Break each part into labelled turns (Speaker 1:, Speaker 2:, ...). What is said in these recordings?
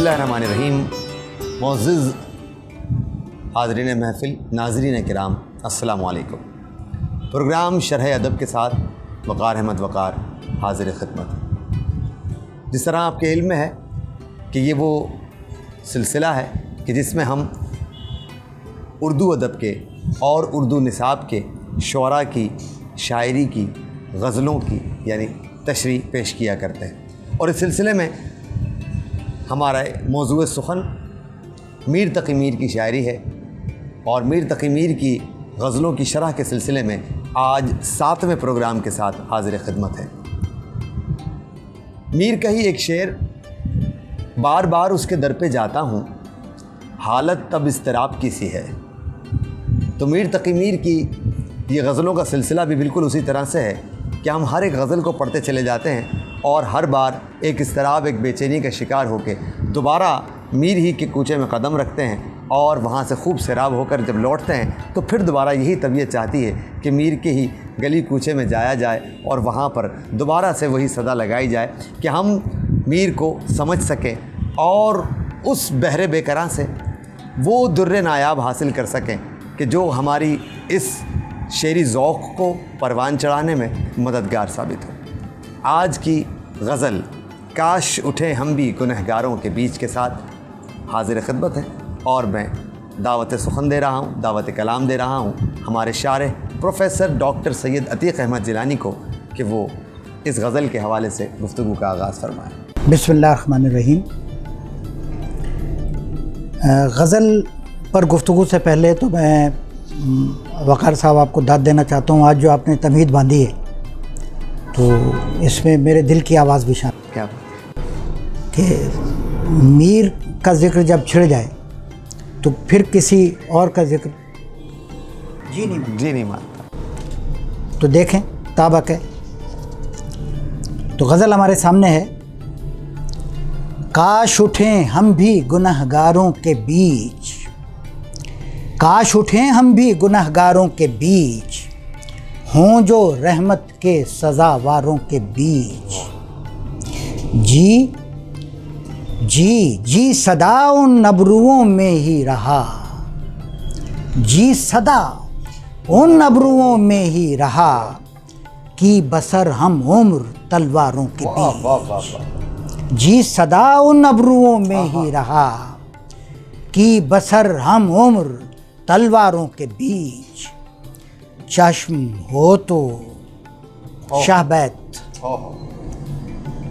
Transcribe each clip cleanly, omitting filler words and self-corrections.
Speaker 1: बिस्मिल्लाहिर्रहमानिर्रहीम। मुअज़्ज़िज़ हाज़रीन महफ़िल, नाज़रीन किराम, अस्सलामु अलैकुम। प्रोग्राम शरह अदब के साथ वक़ार अहमद वक़ार हाज़िर ख़िदमत। जिस तरह आपके इल्म में है कि ये वो सिलसिला है कि जिसमें हम उर्दू अदब के और उर्दू निसाब के शुअरा की शायरी की गज़लों की यानी तशरीह पेश किया करते हैं। और इस सिलसिले में हमारा मौज़ूए सुख़न मीर तक़ी मीर की शायरी है और मीर तक़ी मीर की गज़लों की शरह के सिलसिले में आज 7वें प्रोग्राम के साथ हाज़िर ख़िदमत है। मीर का ही एक शेर, बार बार उसके दर पे जाता हूँ, हालत तब इज़्तिराब की सी है। तो मीर तक़ी मीर की ये गज़लों का सिलसिला भी बिल्कुल उसी तरह से है कि हम हर एक गज़ल को पढ़ते चले जाते हैं और हर बार एक इज़्तिराब, एक बेचैनी का शिकार होकर दोबारा मीर ही के कूचे में कदम रखते हैं और वहाँ से खूब सैराब होकर जब लौटते हैं तो फिर दोबारा यही तबीयत चाहती है कि मीर के ही गली कूचे में जाया जाए और वहाँ पर दोबारा से वही सदा लगाई जाए कि हम मीर को समझ सकें और उस बहरे बेकरां से वो दुर्रे नायाब हासिल कर सकें कि जो हमारी इस शेरी ज़ौक़ को परवान चढ़ाने में मददगार साबित हो। आज की गज़ल काश उठे हम भी गुनहगारों के बीच के साथ हाज़िर ख़िदमत है और मैं दावत सुख़न दे रहा हूँ, दावत कलाम दे रहा हूँ हमारे शायर प्रोफ़ेसर डॉक्टर सैयद अतीक़ अहमद जिलानी को कि वो इस गज़ल के हवाले से गुफ्तगू का आगाज़ फरमाएँ।
Speaker 2: बिस्मिल्लाहिर्रहमानिर्रहीम। गज़ल पर गुफ्तगू से पहले तो मैं वक़ार साहब आपको दाद देना चाहता हूँ। आज जो आपने तमहीद बांधी है तो इसमें मेरे दिल की आवाज़ भी शामिल
Speaker 1: क्या
Speaker 2: कि मीर का ज़िक्र जब छिड़ जाए तो फिर किसी और का ज़िक्र जी नहीं मानता। तो देखें ताबक है। तो गज़ल हमारे सामने है। काश उठें हम भी गुनहगारों के बीच, काश उठें हम भी गुनहगारों के बीच, हों जो रहमत के सज़ावारों के बीच। जी जी जी सदा उन अबरुओं में ही रहा, जी सदा उन अबरुओं में ही रहा, कि बसर हम उम्र तलवारों के बीच। जी सदा उन अबरुओं में ही रहा, कि बसर हम उम्र तलवारों के बीच। चश्म हो तो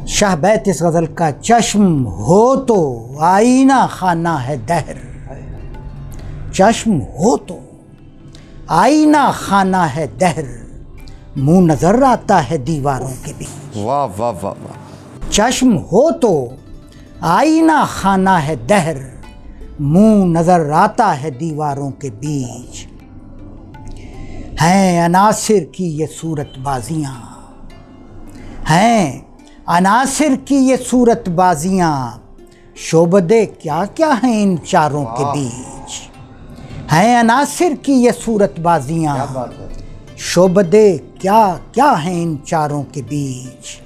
Speaker 2: शाहबैत इस गज़ल का, चश्म हो तो आईना खाना है दहर, चश्म हो तो आईना खाना है दहर, मुँह नज़र आता है दीवारों के बीच।
Speaker 1: वाह वाह वाह वाह।
Speaker 2: चश्म हो तो आईना खाना है दहर, मुँह नज़र आता है दीवारों के बीच। हैं अनासिर की ये सूरत बाजियाँ, हैं अनासिर की ये सूरत बाजियाँ, शोबदे क्या क्या हैं इन चारों के बीच। हैं अनासिर की ये सूरत बाजियाँ, शोबदे क्या क्या हैं इन चारों के बीच।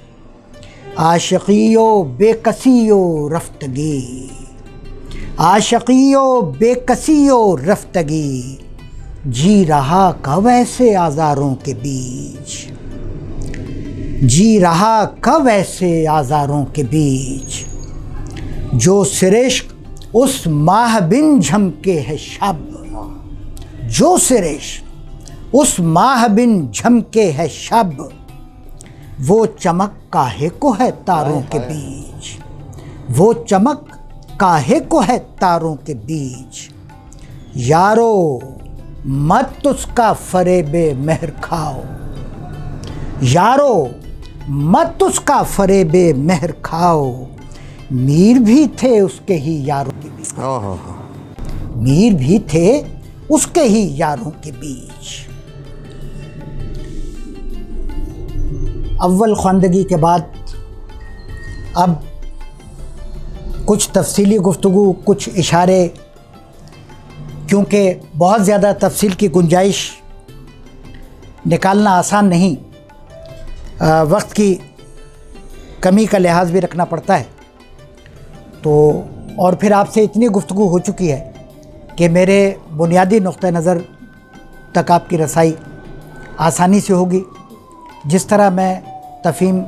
Speaker 2: आशिकियो बेकसियो रफ्तगी, आशिकियो बेकसियो रफ्तगी, जी रहा कब ऐसे आज़ारों के बीच, जी रहा कब ऐसे आज़ारों के बीच। जो सिरिश्क उस माह बिन झमके है शब, जो सिरिश्क उस माह बिन झमके है शब, वो चमक काहे को है तारों के बीच, वो चमक काहे को है तारों के बीच। यारो मत उसका फरेबे मेहर खाओ, यारो मत उसका फरेबे मेहर खाओ, मीर भी थे उसके ही यारों के बीच, मीर भी थे उसके ही यारों के बीच। अव्वल ख्वांदगी के बाद अब कुछ तफसीली गुफ्तगू, कुछ इशारे, क्योंकि बहुत ज़्यादा तफसील की गुंजाइश निकालना आसान नहीं, वक्त की कमी का लिहाज भी रखना पड़ता है। तो और फिर आपसे इतनी गुफ्तगू हो चुकी है कि मेरे बुनियादी नुक्ता नज़र तक आपकी रसाई आसानी से होगी। जिस तरह मैं तफ़हीम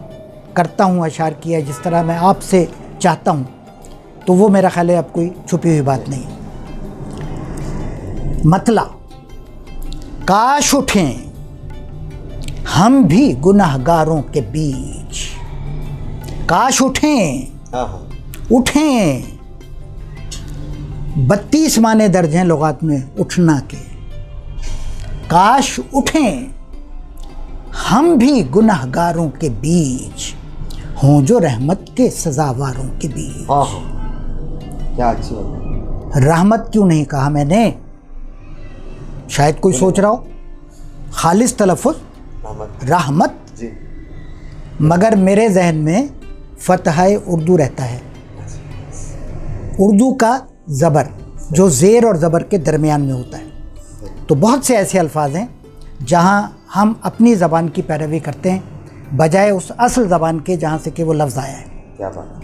Speaker 2: करता हूँ अशार किया, जिस तरह मैं आपसे चाहता हूँ, तो वो मेरा ख्याल है अब कोई छुपी हुई बात नहीं। मतला काश उठें हम भी गुनाहगारों के बीच, काश उठें, उठें 32 माने दर्ज हैं लुगात में उठना के। काश उठें हम भी गुनाहगारों के बीच हों जो रहमत के सजावारों के बीच।
Speaker 1: क्या अच्छी बात।
Speaker 2: रहमत क्यों नहीं कहा मैंने? शायद कोई सोच रहा हो खालिस तलफ़ुज़ रहमत, मगर मेरे जहन में फ़तह उर्दू रहता है। उर्दू का ज़बर जो ज़ेर और ज़बर के दरमियान में होता है। तो बहुत से ऐसे अल्फाज हैं जहाँ हम अपनी ज़बान की पैरवी करते हैं बजाय उस असल ज़बान के जहाँ से कि वो लफ्ज़ आया है।
Speaker 1: क्या बात।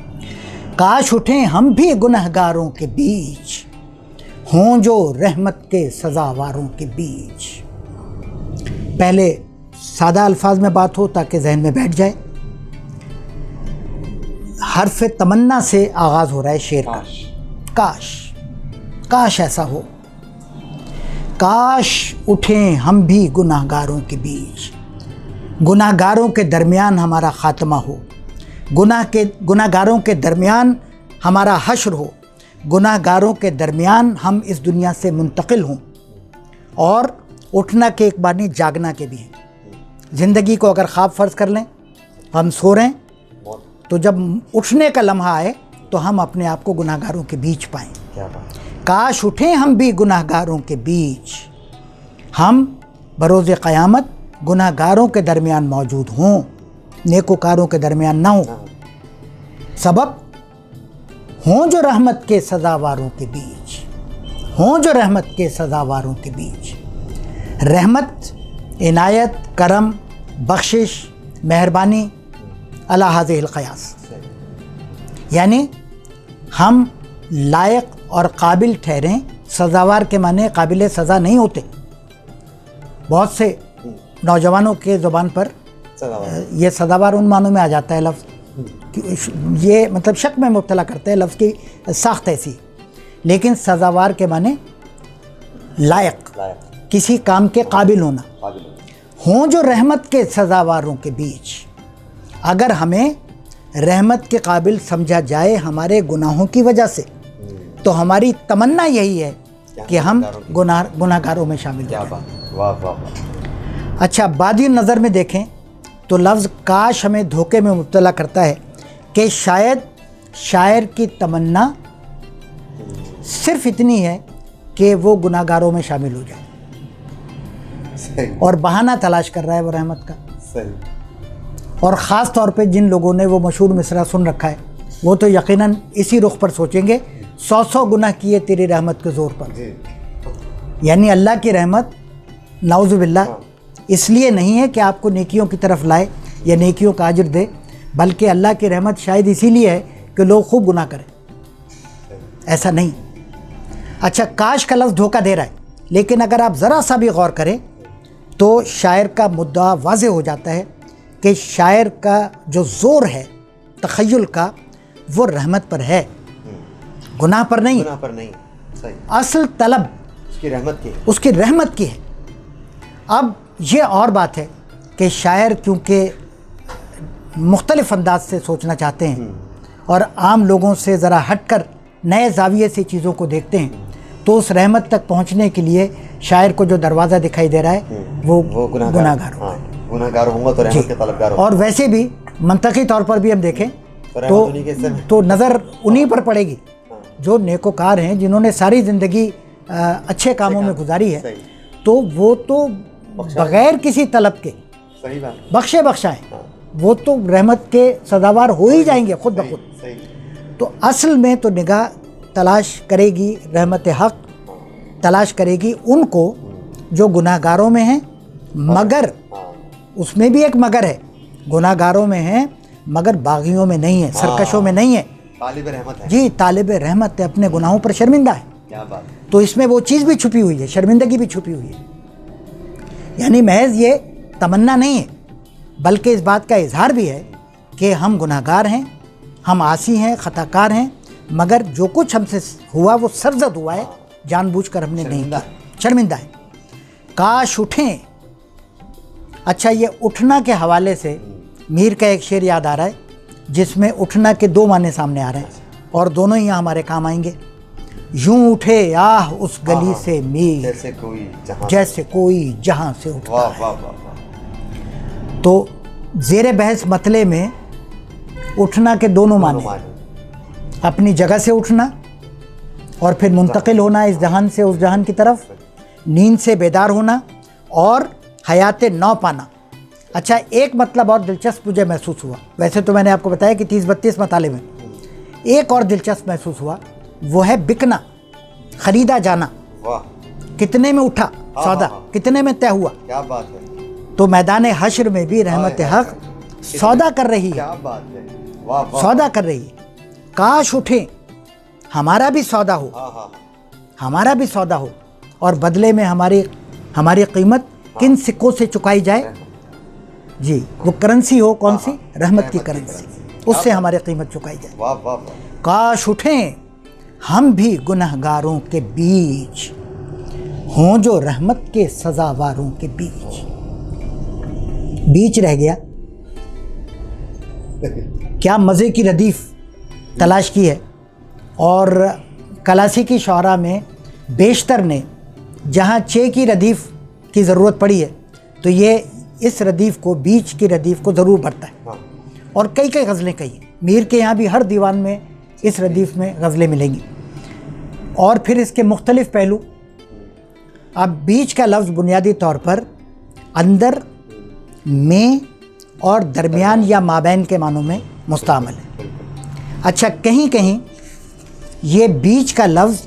Speaker 2: काश उठें हम भी गुनहगारों के बीच हों जो रहमत के सज़ावारों के बीच। पहले सादा अल्फाज में बात हो ताकि जहन में बैठ जाए। हर्फ तमन्ना से आगाज़ हो रहा है शेर का। काश, काश ऐसा हो। काश उठें हम भी गुनाहगारों के बीच, गुनाहगारों के दरमियान हमारा ख़ात्मा हो, गुनाहगारों के दरमियान हमारा हश्र हो, गुनाहगारों के दरमियान हम इस दुनिया से मुंतकिल हों। और उठना के एक बार नहीं, जागना के भी हैं। ज़िंदगी को अगर ख्वाब फ़र्ज़ कर लें, हम सो रहे हैं, तो जब उठने का लम्हा आए तो हम अपने आप को गुनाहगारों के बीच पाएँ। काश उठें हम भी गुनाहगारों के बीच, हम बरोज़ क़यामत गुनाहगारों के दरमियान मौजूद हों, नेकोकारों के दरमियान ना हों। सबब हों जो रहमत के सज़ावारों के बीच, हों जो रहमत के सज़ावारों के बीच। रहमत, इनायत, करम, बख्शिश, मेहरबानी अला हाज़िहिल क़यास, यानी हम लायक और काबिल ठहरें। सज़ावार के माने काबिल सज़ा नहीं होते। बहुत से नौजवानों के ज़ुबान पर ये सज़ावार उन मानों में आ जाता है लफ्ज़, ये मतलब शक में मुब्तला करते हैं, लफ्ज़ की साख्त ऐसी। लेकिन सज़ावार के माने लायक, किसी काम के काबिल होना। हों जो रहमत के सज़ावारों के बीच, अगर हमें रहमत के काबिल समझा जाए हमारे गुनाहों की वजह से, तो हमारी तमन्ना यही है कि हम गुनाहगारों में शामिल हो जाएं। अच्छा, बादी नज़र में देखें तो लफ्ज़ काश हमें धोखे में मुब्तला करता है कि शायद शायर की तमन्ना सिर्फ़ इतनी है कि वो गुनाहगारों में शामिल हो जाए और बहाना तलाश कर रहा है वो रहमत का। और ख़ास तौर पे जिन लोगों ने वो मशहूर मिसरा सुन रखा है, वो तो यकीनन इसी रुख पर सोचेंगे, 100 गुनाह किए तेरी रहमत के ज़ोर पर। यानी अल्लाह की रहमत नाउज़ुबिल्लाह इसलिए नहीं है कि आपको नेकियों की तरफ लाए या नेकियों का अजर दे, बल्कि अल्लाह की रहमत शायद इसीलिए है कि लोग खूब गुनाह करें। ऐसा नहीं। अच्छा, काश का लफ्ज़ धोखा दे रहा है, लेकिन अगर आप ज़रा सा भी गौर करें तो शायर का मुद्दा वाज़े हो जाता है कि शायर का जो ज़ोर है तख़य्युल का, वो रहमत पर है, गुनाह पर नहीं।
Speaker 1: गुनाह पर नहीं, सही।
Speaker 2: असल तलब उसकी रहमत की है। अब ये और बात है कि शायर क्योंकि मुख्तलिफ़ अंदाज से सोचना चाहते हैं और आम लोगों से ज़रा हटकर नए ज़ाविये से चीज़ों को देखते हैं, तो उस रहमत तक पहुंचने के लिए शायर को जो दरवाज़ा दिखाई दे रहा है वो गुनाहगार होगा।
Speaker 1: गुनाहगार होगा तो रहमत के तलबगार होगा।
Speaker 2: और वैसे भी मंतकी तौर पर भी हम देखें तो नज़र उन्हीं पर पड़ेगी जो नेकोकार हैं, जिन्होंने सारी ज़िंदगी अच्छे कामों में गुजारी है। तो वो तो बग़ैर किसी तलब के बख्शे बख्शाएँ, वो तो रहमत के सदावार हो ही जाएंगे खुद ब खुद। तो असल में तो निगाह तलाश करेगी, रहमत हक़ तलाश करेगी उनको जो गुनाहगारों में हैं, मगर उसमें भी एक मगर है, गुनाहगारों में हैं मगर बागियों में नहीं है, सरकशों में नहीं है।
Speaker 1: तालिब रहमत है।
Speaker 2: जी, तालिब रहमत है, अपने गुनाहों पर शर्मिंदा है।
Speaker 1: क्या बात है।
Speaker 2: तो इसमें वो चीज़ भी छुपी हुई है, शर्मिंदगी भी छुपी हुई है। यानी महज ये तमन्ना नहीं है, बल्कि इस बात का इजहार भी है कि हम गुनाहगार हैं, हम आसी हैं, ख़ताकार हैं, मगर जो कुछ हमसे हुआ वो सरजद हुआ है, जानबूझकर हमने नहीं किया, शर्मिंदा है। काश उठें। अच्छा, ये उठना के हवाले से मीर का एक शेर याद आ रहा है, जिसमें उठना के दो माने सामने आ रहे हैं और दोनों ही यहाँ हमारे काम आएंगे। यूं उठे आह उस गली से मीर, जैसे कोई जहां से उठता
Speaker 1: वाह,
Speaker 2: है।
Speaker 1: वाह, वाह, वाह।
Speaker 2: तो ज़ेरे बहस मतले में उठना के दोनों माने, अपनी जगह से उठना और फिर मुंतकिल होना इस जहान से उस जहान की तरफ, नींद से बेदार होना और हयात नौ पाना। अच्छा, एक मतलब और दिलचस्प मुझे महसूस हुआ। वैसे तो मैंने आपको बताया कि 30-32 मताले में एक और दिलचस्प महसूस हुआ, वो है बिकना, ख़रीदा जाना।
Speaker 1: वाह।
Speaker 2: कितने में उठा सौदा, कितने में तय हुआ।
Speaker 1: क्या बात है।
Speaker 2: तो मैदान हश्र में भी रहमत हक सौदा कर रही है।
Speaker 1: क्या बात है। वाह, वाह।
Speaker 2: सौदा कर रही है। काश उठे, हमारा भी सौदा हो, हमारा भी सौदा हो और बदले में हमारी कीमत किन सिक्कों से चुकाई जाए। जी, वो करेंसी हो, कौन सी, रहमत की करेंसी, उससे हमारी कीमत चुकाई जाए।
Speaker 1: वाह, वाह, वाह।
Speaker 2: काश उठें हम भी गुनहगारों के बीच, हों जो रहमत के सजावारों के बीच। बीच रह गया। क्या मज़े की रदीफ तलाश की है। और क्लासिकी शौरा में बेशतर ने जहाँ चे की रदीफ की ज़रूरत पड़ी है, तो ये इस रदीफ़ को, बीच की रदीफ़ को ज़रूर भरता है। और कई कई गज़लें कही। मीर के यहाँ भी हर दीवान में इस रदीफ़ में गज़लें मिलेंगी। और फिर इसके मुख्तलिफ़ पहलू। अब बीच का लफ्ज़ बुनियादी तौर पर अंदर, में और दरमियान या माबैन के मानों में मुस्तआमल है। अच्छा, कहीं कहीं ये बीच का लफ्ज़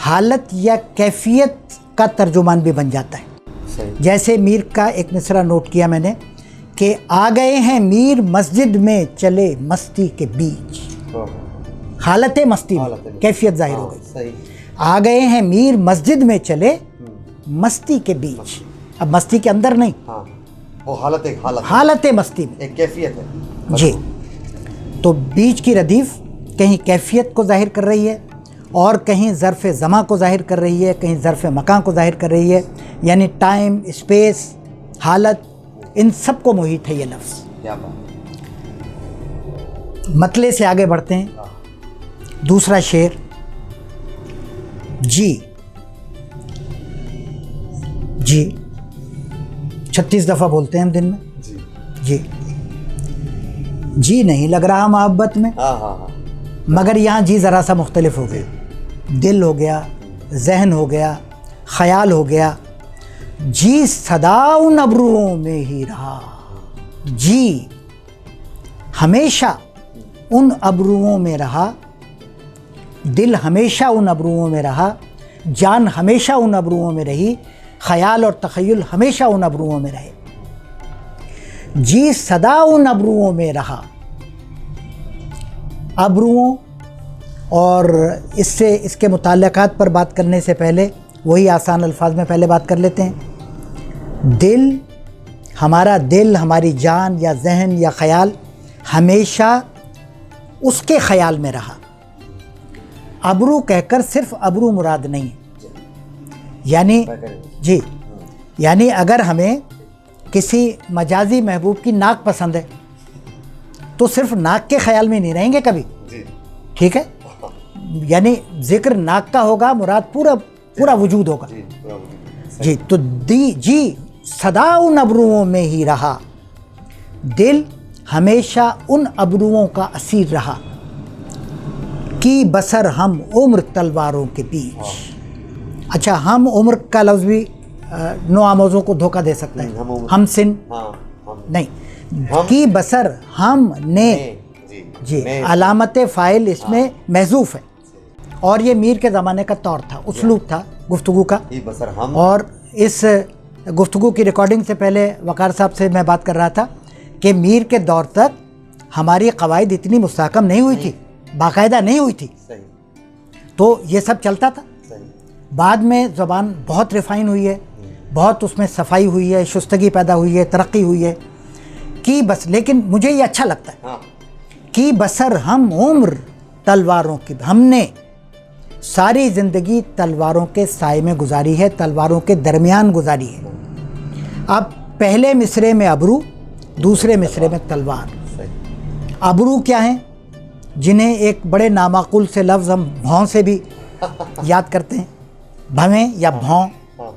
Speaker 2: हालत या कैफियत का तर्जुमान भी बन जाता है। जैसे मीर का एक मिसरा नोट किया मैंने कि आ गए हैं मीर मस्जिद में चले मस्ती के बीच। हालत मस्ती में कैफियत जाहिर हो गई। आ गए हैं मीर मस्जिद में चले मस्ती के बीच। अब मस्ती के अंदर नहीं,
Speaker 1: वो हालत
Speaker 2: मस्ती में
Speaker 1: एक कैफियत है।
Speaker 2: जी। तो बीच की रदीफ कहीं कैफियत को जाहिर कर रही है और कहीं ज़र्फ़ ज़मा को जाहिर कर रही है, कहीं ज़र्फ़ मकान को जाहिर कर रही है। यानी टाइम, स्पेस, हालत, इन सब को मुहित है ये लफ्ज़।
Speaker 1: क्या बात।
Speaker 2: मतले से आगे बढ़ते हैं। दूसरा शेर। जी 36 दफ़ा बोलते हैं हम दिन में। जी जी नहीं लग रहा मोहब्बत में। मगर यहाँ जी ज़रा सा मुख्तलिफ हो गया। दिल हो गया, जहन हो गया, ख्याल हो गया। जी सदा उन अबरुओं में ही रहा। जी हमेशा उन अबरुओं में रहा। दिल हमेशा उन अबरुओं में रहा। जान हमेशा उन अबरुओं में रही। ख्याल और तख़य्युल हमेशा उन अबरुओं में रहे। जी सदा उन अबरुओं में रहा। अबरुओं और इससे इसके मुताल्लक़ात पर बात करने से पहले वही आसान अल्फाज में पहले बात कर लेते हैं। दिल, हमारा दिल, हमारी जान या जहन या ख़याल हमेशा उसके ख़याल में रहा। अबरू कहकर सिर्फ अबरू मुराद नहीं है। यानी अगर हमें किसी मजाजी महबूब की नाक पसंद है तो सिर्फ नाक के ख्याल में नहीं रहेंगे कभी। ठीक है, यानी जिक्र नाक का होगा, मुराद पूरा वजूद होगा। जी, तो जी सदा उन अबरुओं में ही रहा। दिल हमेशा उन अबरुओं का असीर रहा। की बसर हम उम्र तलवारों के बीच। अच्छा, हम उम्र का लफ्ज़ भी नो आमोज़ों को धोखा दे सकता है। हम सिन नहीं, की बसर हम ने जी अलामत फ़ाइल इसमें महज़ूफ़ है। और ये मीर के ज़माने का तौर था, उसलूब था गुफ्तगू का। और इस गुफ्तगू की रिकॉर्डिंग से पहले वक़ार साहब से मैं बात कर रहा था कि मीर के दौर तक हमारी क़वाइद इतनी मुस्तहकम नहीं हुई थी। बाकायदा नहीं हुई थी,
Speaker 1: सही,
Speaker 2: तो ये सब चलता था।
Speaker 1: सही,
Speaker 2: बाद में ज़बान बहुत रिफ़ाइन हुई है, बहुत उसमें सफाई हुई है, शुस्तगी पैदा हुई है, तरक्की हुई है कि बस। लेकिन मुझे ये अच्छा लगता है
Speaker 1: हाँ,
Speaker 2: कि बसर हम उम्र तलवारों की, हमने सारी ज़िंदगी तलवारों के साए में गुजारी है, तलवारों के दरमियान गुजारी है। अब पहले मिसरे में अबरू, दूसरे मिसरे में तलवार।
Speaker 1: सही,
Speaker 2: अबरू क्या हैं, जिन्हें एक बड़े नामाकुल से लफ्ज़ हम भौं से भी याद करते हैं, भवें या भौं।
Speaker 1: हाँ,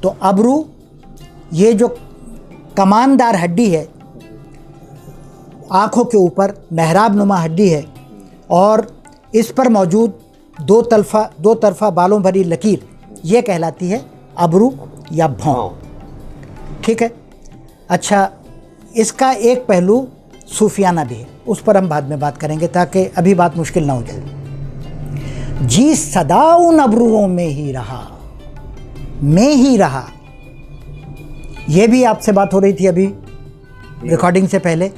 Speaker 2: तो अबरू ये जो कमानदार हड्डी है, आँखों के ऊपर मेहराब नुमा हड्डी है, और इस पर मौजूद दो तरफा बालों भरी लकीर, ये कहलाती है अबरू या भौं। ठीक है। अच्छा, इसका एक पहलू सूफियाना भी है, उस पर हम बाद में बात करेंगे ताकि अभी बात मुश्किल ना हो जाए। जी सदा उन अबरुओं में ही रहा, में ही रहा। ये भी आपसे बात हो रही थी अभी रिकॉर्डिंग से पहले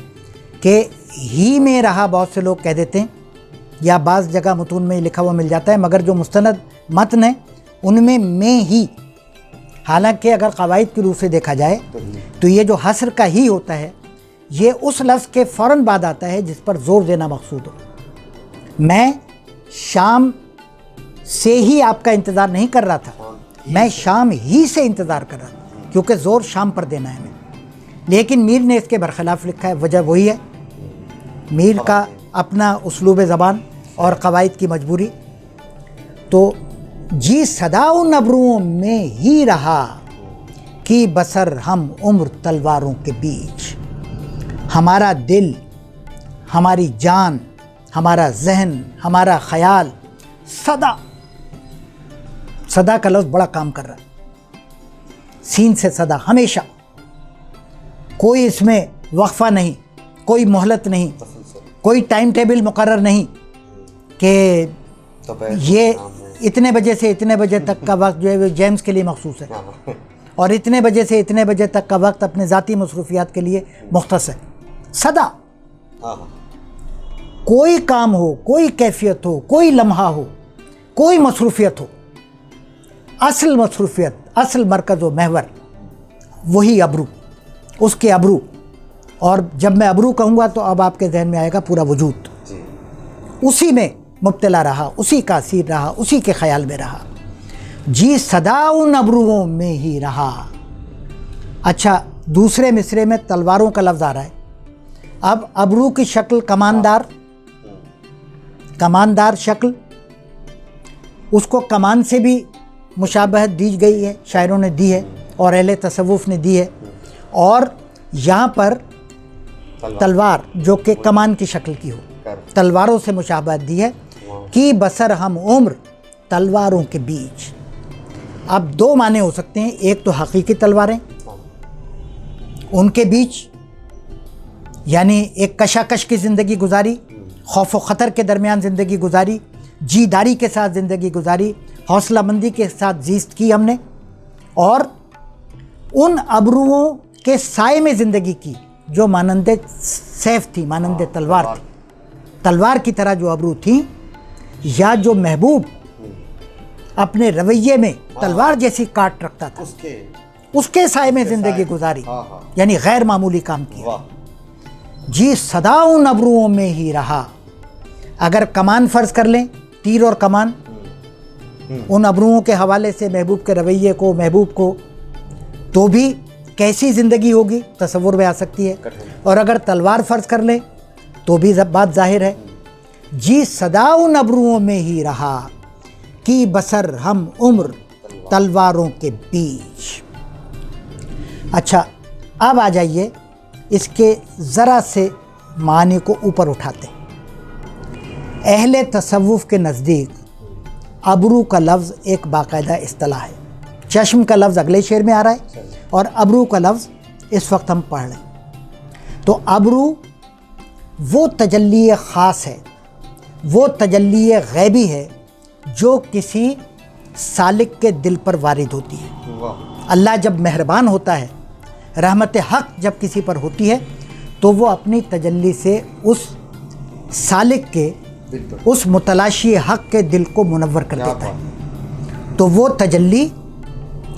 Speaker 2: कि ही में रहा बहुत से लोग कह देते हैं, या बाज़ जगह मुतून में लिखा हुआ मिल जाता है, मगर जो मुस्तनद मतन है उनमें में ही। हालांकि अगर कवायद की रूप से देखा जाए तो ये जो हस्र का ही होता है, ये उस लफ्ज़ के फ़ौरन बाद आता है जिस पर ज़ोर देना मकसूद हो। मैं शाम से ही आपका इंतज़ार नहीं कर रहा था, मैं शाम ही से इंतज़ार कर रहा था, क्योंकि ज़ोर शाम पर देना है मैं। लेकिन मीर ने इसके बरखिलाफ़ लिखा है, वजह वही है, मीर का अपना उसलूब ज़बान और कवायद की मजबूरी। तो जी सदा उन अबरुओं में ही रहा कि बसर हम उम्र तलवारों के बीच। हमारा दिल, हमारी जान, हमारा जहन, हमारा ख्याल सदा, सदा का लफ्ज़ बड़ा काम कर रहा है, सीन से सदा, हमेशा, कोई इसमें वक्फा नहीं, कोई मोहलत नहीं, कोई टाइम टेबल मुकर्रर नहीं कि ये इतने बजे से इतने बजे तक का वक्त जो है वो जेम्स के लिए मखसूस है, और इतने बजे से इतने बजे तक का वक्त अपने ज़ाती मसरूफियात के लिए मुख्तस है। सदा कोई काम हो, कोई कैफियत हो, कोई लम्हा हो, कोई मसरूफियत हो, असल मसरूफियत, असल मरकज़ व महवर वही अबरू, उसके अबरू। और जब मैं अबरू कहूँगा तो अब आपके जहन में आएगा पूरा वजूद, उसी में मुब्तला रहा, उसी का असीर रहा, उसी के ख्याल में रहा। जी सदा उन अबरुओं में ही रहा। अच्छा, दूसरे मिसरे में तलवारों का लफ्ज़ आ रहा है। अब अबरू की शक्ल कमानदार, कमानदार शक्ल, उसको कमान से भी मुशाबहत दी गई है, शायरों ने दी है और अहले तसव्वुफ़ ने दी है। और यहाँ पर तलवार जो कि कमान की शक्ल की हो, तलवारों से मुशाबहत दी है कि बसर हम उम्र तलवारों के बीच। अब दो माने हो सकते हैं, एक तो हकीकी तलवारें, उनके बीच यानी एक कशाकश की ज़िंदगी गुजारी, खौफ व ख़तर के दरमियान ज़िंदगी गुजारी, जीदारी के साथ ज़िंदगी गुजारी, हौसला मंदी के साथ जीस्त की हमने, और उन अबरुओं के साए में ज़िंदगी की जो मानंदे सैफ थी, मानंदे तलवार थी, तलवार की तरह जो अबरू थी, या जो महबूब अपने रवैये में तलवार जैसी काट रखता था, उसके साए में ज़िंदगी गुजारी, यानी गैर मामूली काम किया। जी सदा उन अबरुओं में ही रहा। अगर कमान फ़र्ज़ कर लें, तीर और कमान, उन अबरुओं के हवाले से महबूब के रवैये को, महबूब को, तो भी कैसी ज़िंदगी होगी तसव्वुर में आ सकती है। और अगर तलवार फ़र्ज़ कर लें तो भी बात ज़ाहिर है। जी सदा उन अबरुओं में ही रहा कि बसर हम उम्र तलवारों के बीच। अच्छा, अब आ जाइए इसके ज़रा से मानी को ऊपर उठाते। अहले तसव्वुफ़ के नज़दीक अबरू का लफ्ज़ एक बाकायदा इस्तिलाह है। चश्म का लफ्ज़ अगले शेर में आ रहा है और अबरू का लफ्ज़ इस वक्त हम पढ़ रहे हैं। तो अबरू वो तजल्ली ख़ास है, वो तजल्ली गैबी है जो किसी सालिक के दिल पर वारिद होती है। अल्लाह जब मेहरबान होता है, रहमत हक़ जब किसी पर होती है, तो वो अपनी तजल्ली से उस सालिक के उस मुतलाशी हक़ के दिल को मुनव्वर कर देता है। तो वो तजल्ली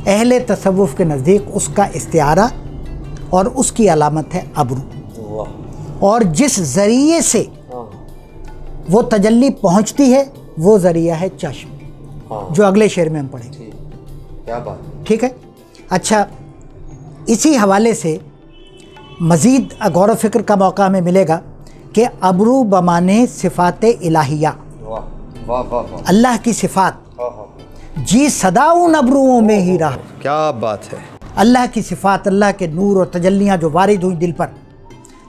Speaker 2: अहले तसव्वुफ़ के नज़दीक उसका इस्तिआरा और उसकी अलामत है अब्रू। और जिस ज़रिए से वो तजल्ली पहुँचती है वो ज़रिया है चश्म, जो अगले शेर में हम पढ़ेंगे।
Speaker 1: क्या बात,
Speaker 2: ठीक है। अच्छा, इसी हवाले से मज़ीद गौर व फ़िक्र का मौका हमें मिलेगा कि अब्रू बमाने सिफ़ात इलाहिया, अल्लाह की सिफ़ात जी सदा उन अब्रुओं में ही रहा।
Speaker 1: क्या बात है।
Speaker 2: अल्लाह की सिफ़ात, अल्लाह के नूर और तजल्लियाँ जो वारिद हुई दिल पर,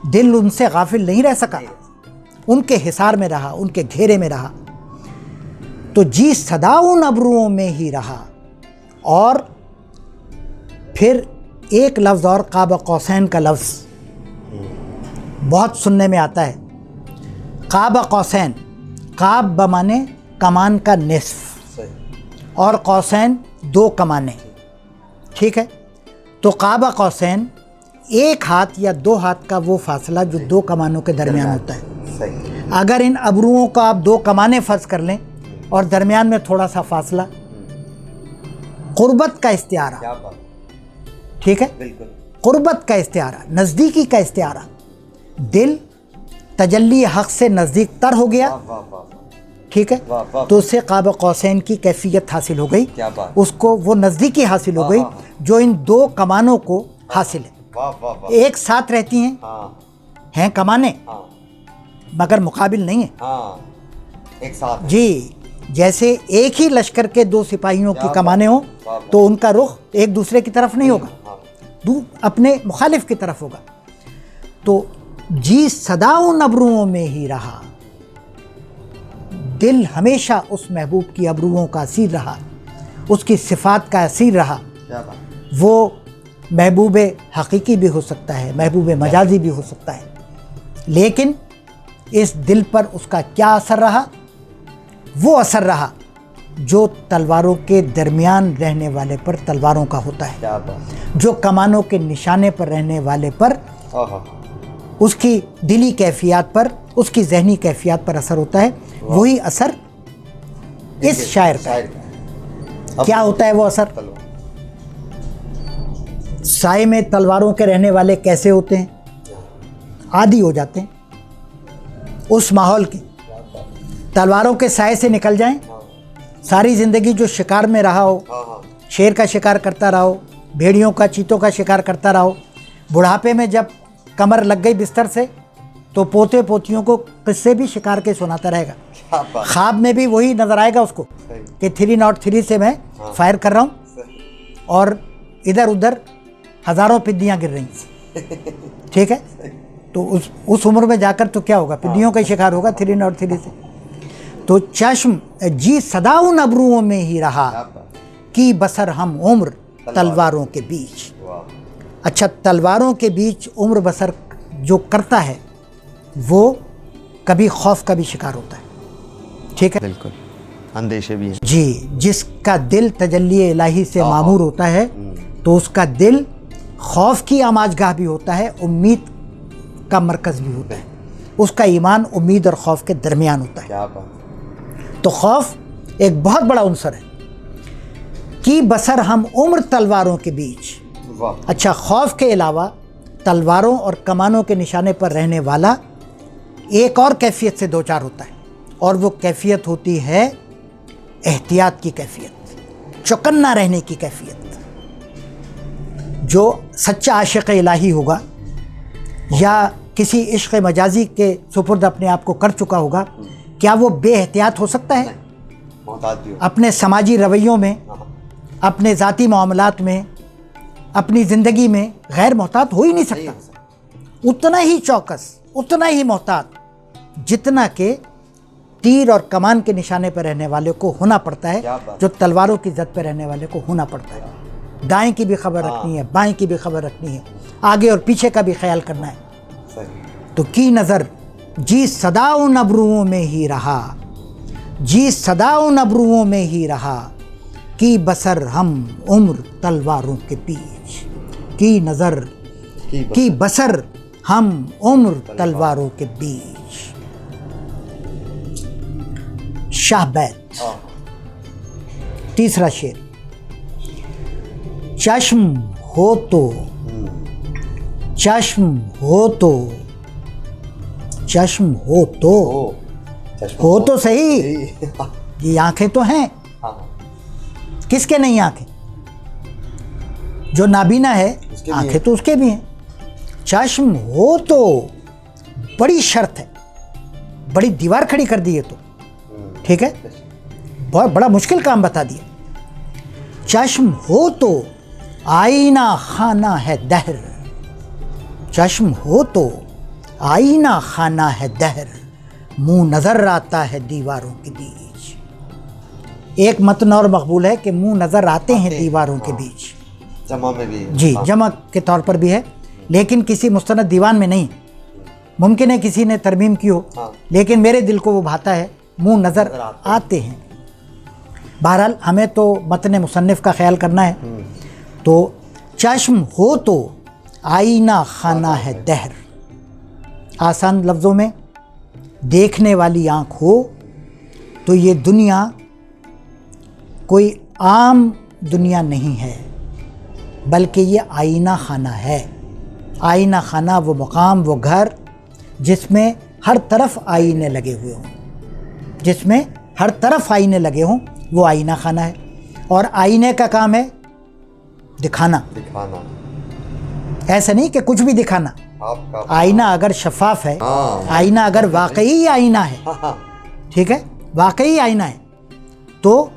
Speaker 2: दिल उनसे गाफिल नहीं रह सका, उनके हिसार में रहा, उनके घेरे में रहा। तो जी सदा उन अब्रुओं में ही रहा। और फिर एक लफ्ज़ और, काब कौसैन का लफ्ज़ बहुत सुनने में आता है। काब कौसैन, काब बमाने कमान का निस्फ और कौसैन दो कमाने, ठीक है। तो काब कौसैन एक हाथ या दो हाथ का वो फासला जो दो कमानों के दरमियान होता है। अगर इन अब्रुओं का आप दो कमाने फ़र्ज़ कर लें और दरमियान में थोड़ा सा फासला, क़ुर्बत का इस्तिआरा, ठीक है, क़ुर्बत का इस्तिआरा, नज़दीकी का इस्तिआरा। दिल तजल्ली हक़ से नज़दीक तर हो गया, ठीक है, तो उससे काब कौसैन की कैफियत हासिल हो गई, उसको वो नज़दीकी हासिल हो गई जो इन दो कमानों को हासिल है। एक साथ रहती हैं कमाने, मगर मुकाबिल नहीं है।
Speaker 1: एक साथ
Speaker 2: जी, जैसे एक ही लश्कर के दो सिपाहियों की कमाने हो तो उनका रुख एक दूसरे की तरफ नहीं होगा, अपने मुखालिफ की तरफ होगा। तो जी सदा उन अब्रुओं में ही रहा, दिल हमेशा उस महबूब की अब्रुओं का असीर रहा, उसकी सिफ़ात का असीर रहा। वो महबूब हकीकी भी हो सकता है, महबूब मजाजी भी हो सकता है, लेकिन इस दिल पर उसका क्या असर रहा? वो असर रहा जो तलवारों के दरमियान रहने वाले पर तलवारों का होता है, जो कमानों के निशाने पर रहने वाले पर उसकी दिली कैफियत पर, उसकी जहनी कैफियत पर असर होता है। वही असर इस शायर का क्या होता है? वो असर साए में तलवारों के रहने वाले कैसे होते हैं? आदी हो जाते हैं उस माहौल की। तलवारों के साए से निकल जाएं, सारी ज़िंदगी जो शिकार में रहा हो, शेर का शिकार करता रहा हो, भेड़ियों का, चीतों का शिकार करता रहा हो, बुढ़ापे में जब कमर लग गई बिस्तर से तो पोते पोतियों को किस्से भी शिकार के सुनाता रहेगा। ख्वाब में भी वही नज़र आएगा उसको कि 303 से मैं फायर कर रहा हूँ और इधर उधर हज़ारों पिद्दियाँ गिर रही, ठीक है। तो उस उम्र में जाकर तो क्या होगा? पिद्दियों का शिकार होगा 303 से। तो चश्म जी सदा उन अब्रुओं में ही रहा कि बसर हम उम्र तलवारों के बीच। अच्छा, तलवारों के बीच उम्र बसर जो करता है वो कभी खौफ का भी शिकार होता है, ठीक है,
Speaker 1: बिल्कुल, अंदेशे भी हैं
Speaker 2: जी। जिसका दिल तजल्ली इलाही से मामूर होता है तो उसका दिल खौफ की आमाजगाह भी होता है, उम्मीद का मरकज़ भी होता है। उसका ईमान उम्मीद और खौफ के दरमियान होता है।
Speaker 1: क्या बात।
Speaker 2: तो खौफ एक बहुत बड़ा उनसर है कि बसर हम उम्र तलवारों के बीच। अच्छा, खौफ के अलावा तलवारों और कमानों के निशाने पर रहने वाला एक और कैफियत से दो चार होता है, और वो कैफियत होती है एहतियात की कैफियत, चौकन्ना रहने की कैफियत। जो सच्चा आशिक़ इलाही होगा या किसी इश्क़ मजाजी के सुपुर्द अपने आप को कर चुका होगा, क्या वो बेएहतियात हो सकता है? अपने समाजी रवैयों में, अपने ज़ाती मामलात में, अपनी ज़िंदगी में गैर मोहतात हो ही नहीं सकता। उतना ही चौकस, उतना ही मोहतात जितना के तीर और कमान के निशाने पर रहने वाले को होना पड़ता है, जो तलवारों की जद पर रहने वाले को होना पड़ता है। दाएं की भी खबर रखनी है, बाएं की भी खबर रखनी है, आगे और पीछे का भी ख्याल करना है। तो की नज़र जी सदा उन अब्रुओं में ही रहा, जी सदा उन अब्रुओं में ही रहा कि बसर हम उम्र तलवारों के बीच। की नज़र की बसर हम उम्र तलवारों के बीच। शाह बैत। तीसरा शेर, चश्म हो तो, चश्म हो तो, चश्म हो तो सही, ये आंखें तो हैं। किसके नहीं आंखें? जो नाबीना है आंखें तो उसके भी हैं। चश्म हो तो बड़ी शर्त है, बड़ी दीवार खड़ी कर दी है तो, ठीक है, बहुत बड़ा मुश्किल काम बता दिया। चश्म हो तो आईना खाना है दहर, चश्म हो तो आईना खाना है दहर, मुंह नजर आता है दीवारों के बीच। एक मतन और मकबूल है कि मुंह नजर आते हैं दीवारों के बीच,
Speaker 1: जमा में भी है।
Speaker 2: जी, जमा के तौर पर भी है, लेकिन किसी मुस्तनद दीवान में नहीं। मुमकिन है किसी ने तरमीम की हो, लेकिन मेरे दिल को वो भाता है, मुंह नजर आते हैं। बहरहाल हमें तो मतन मुसन्निफ का ख्याल करना है। तो चश्म हो तो आईना खाना है दहर, आसान लफ्ज़ों में देखने वाली आँख हो तो ये दुनिया कोई आम दुनिया नहीं है, बल्कि ये आईना खाना है। आईना खाना वो मकाम, वो घर जिसमें हर तरफ आईने लगे हुए हों, जिसमें हर तरफ आईने लगे हों, वो आईना खाना है। और आईने का काम है दिखाना, ऐसा नहीं कि कुछ भी दिखाना। आईना अगर शफाफ है, आईना अगर वाकई आईना है, ठीक है, वाकई आईना है, तो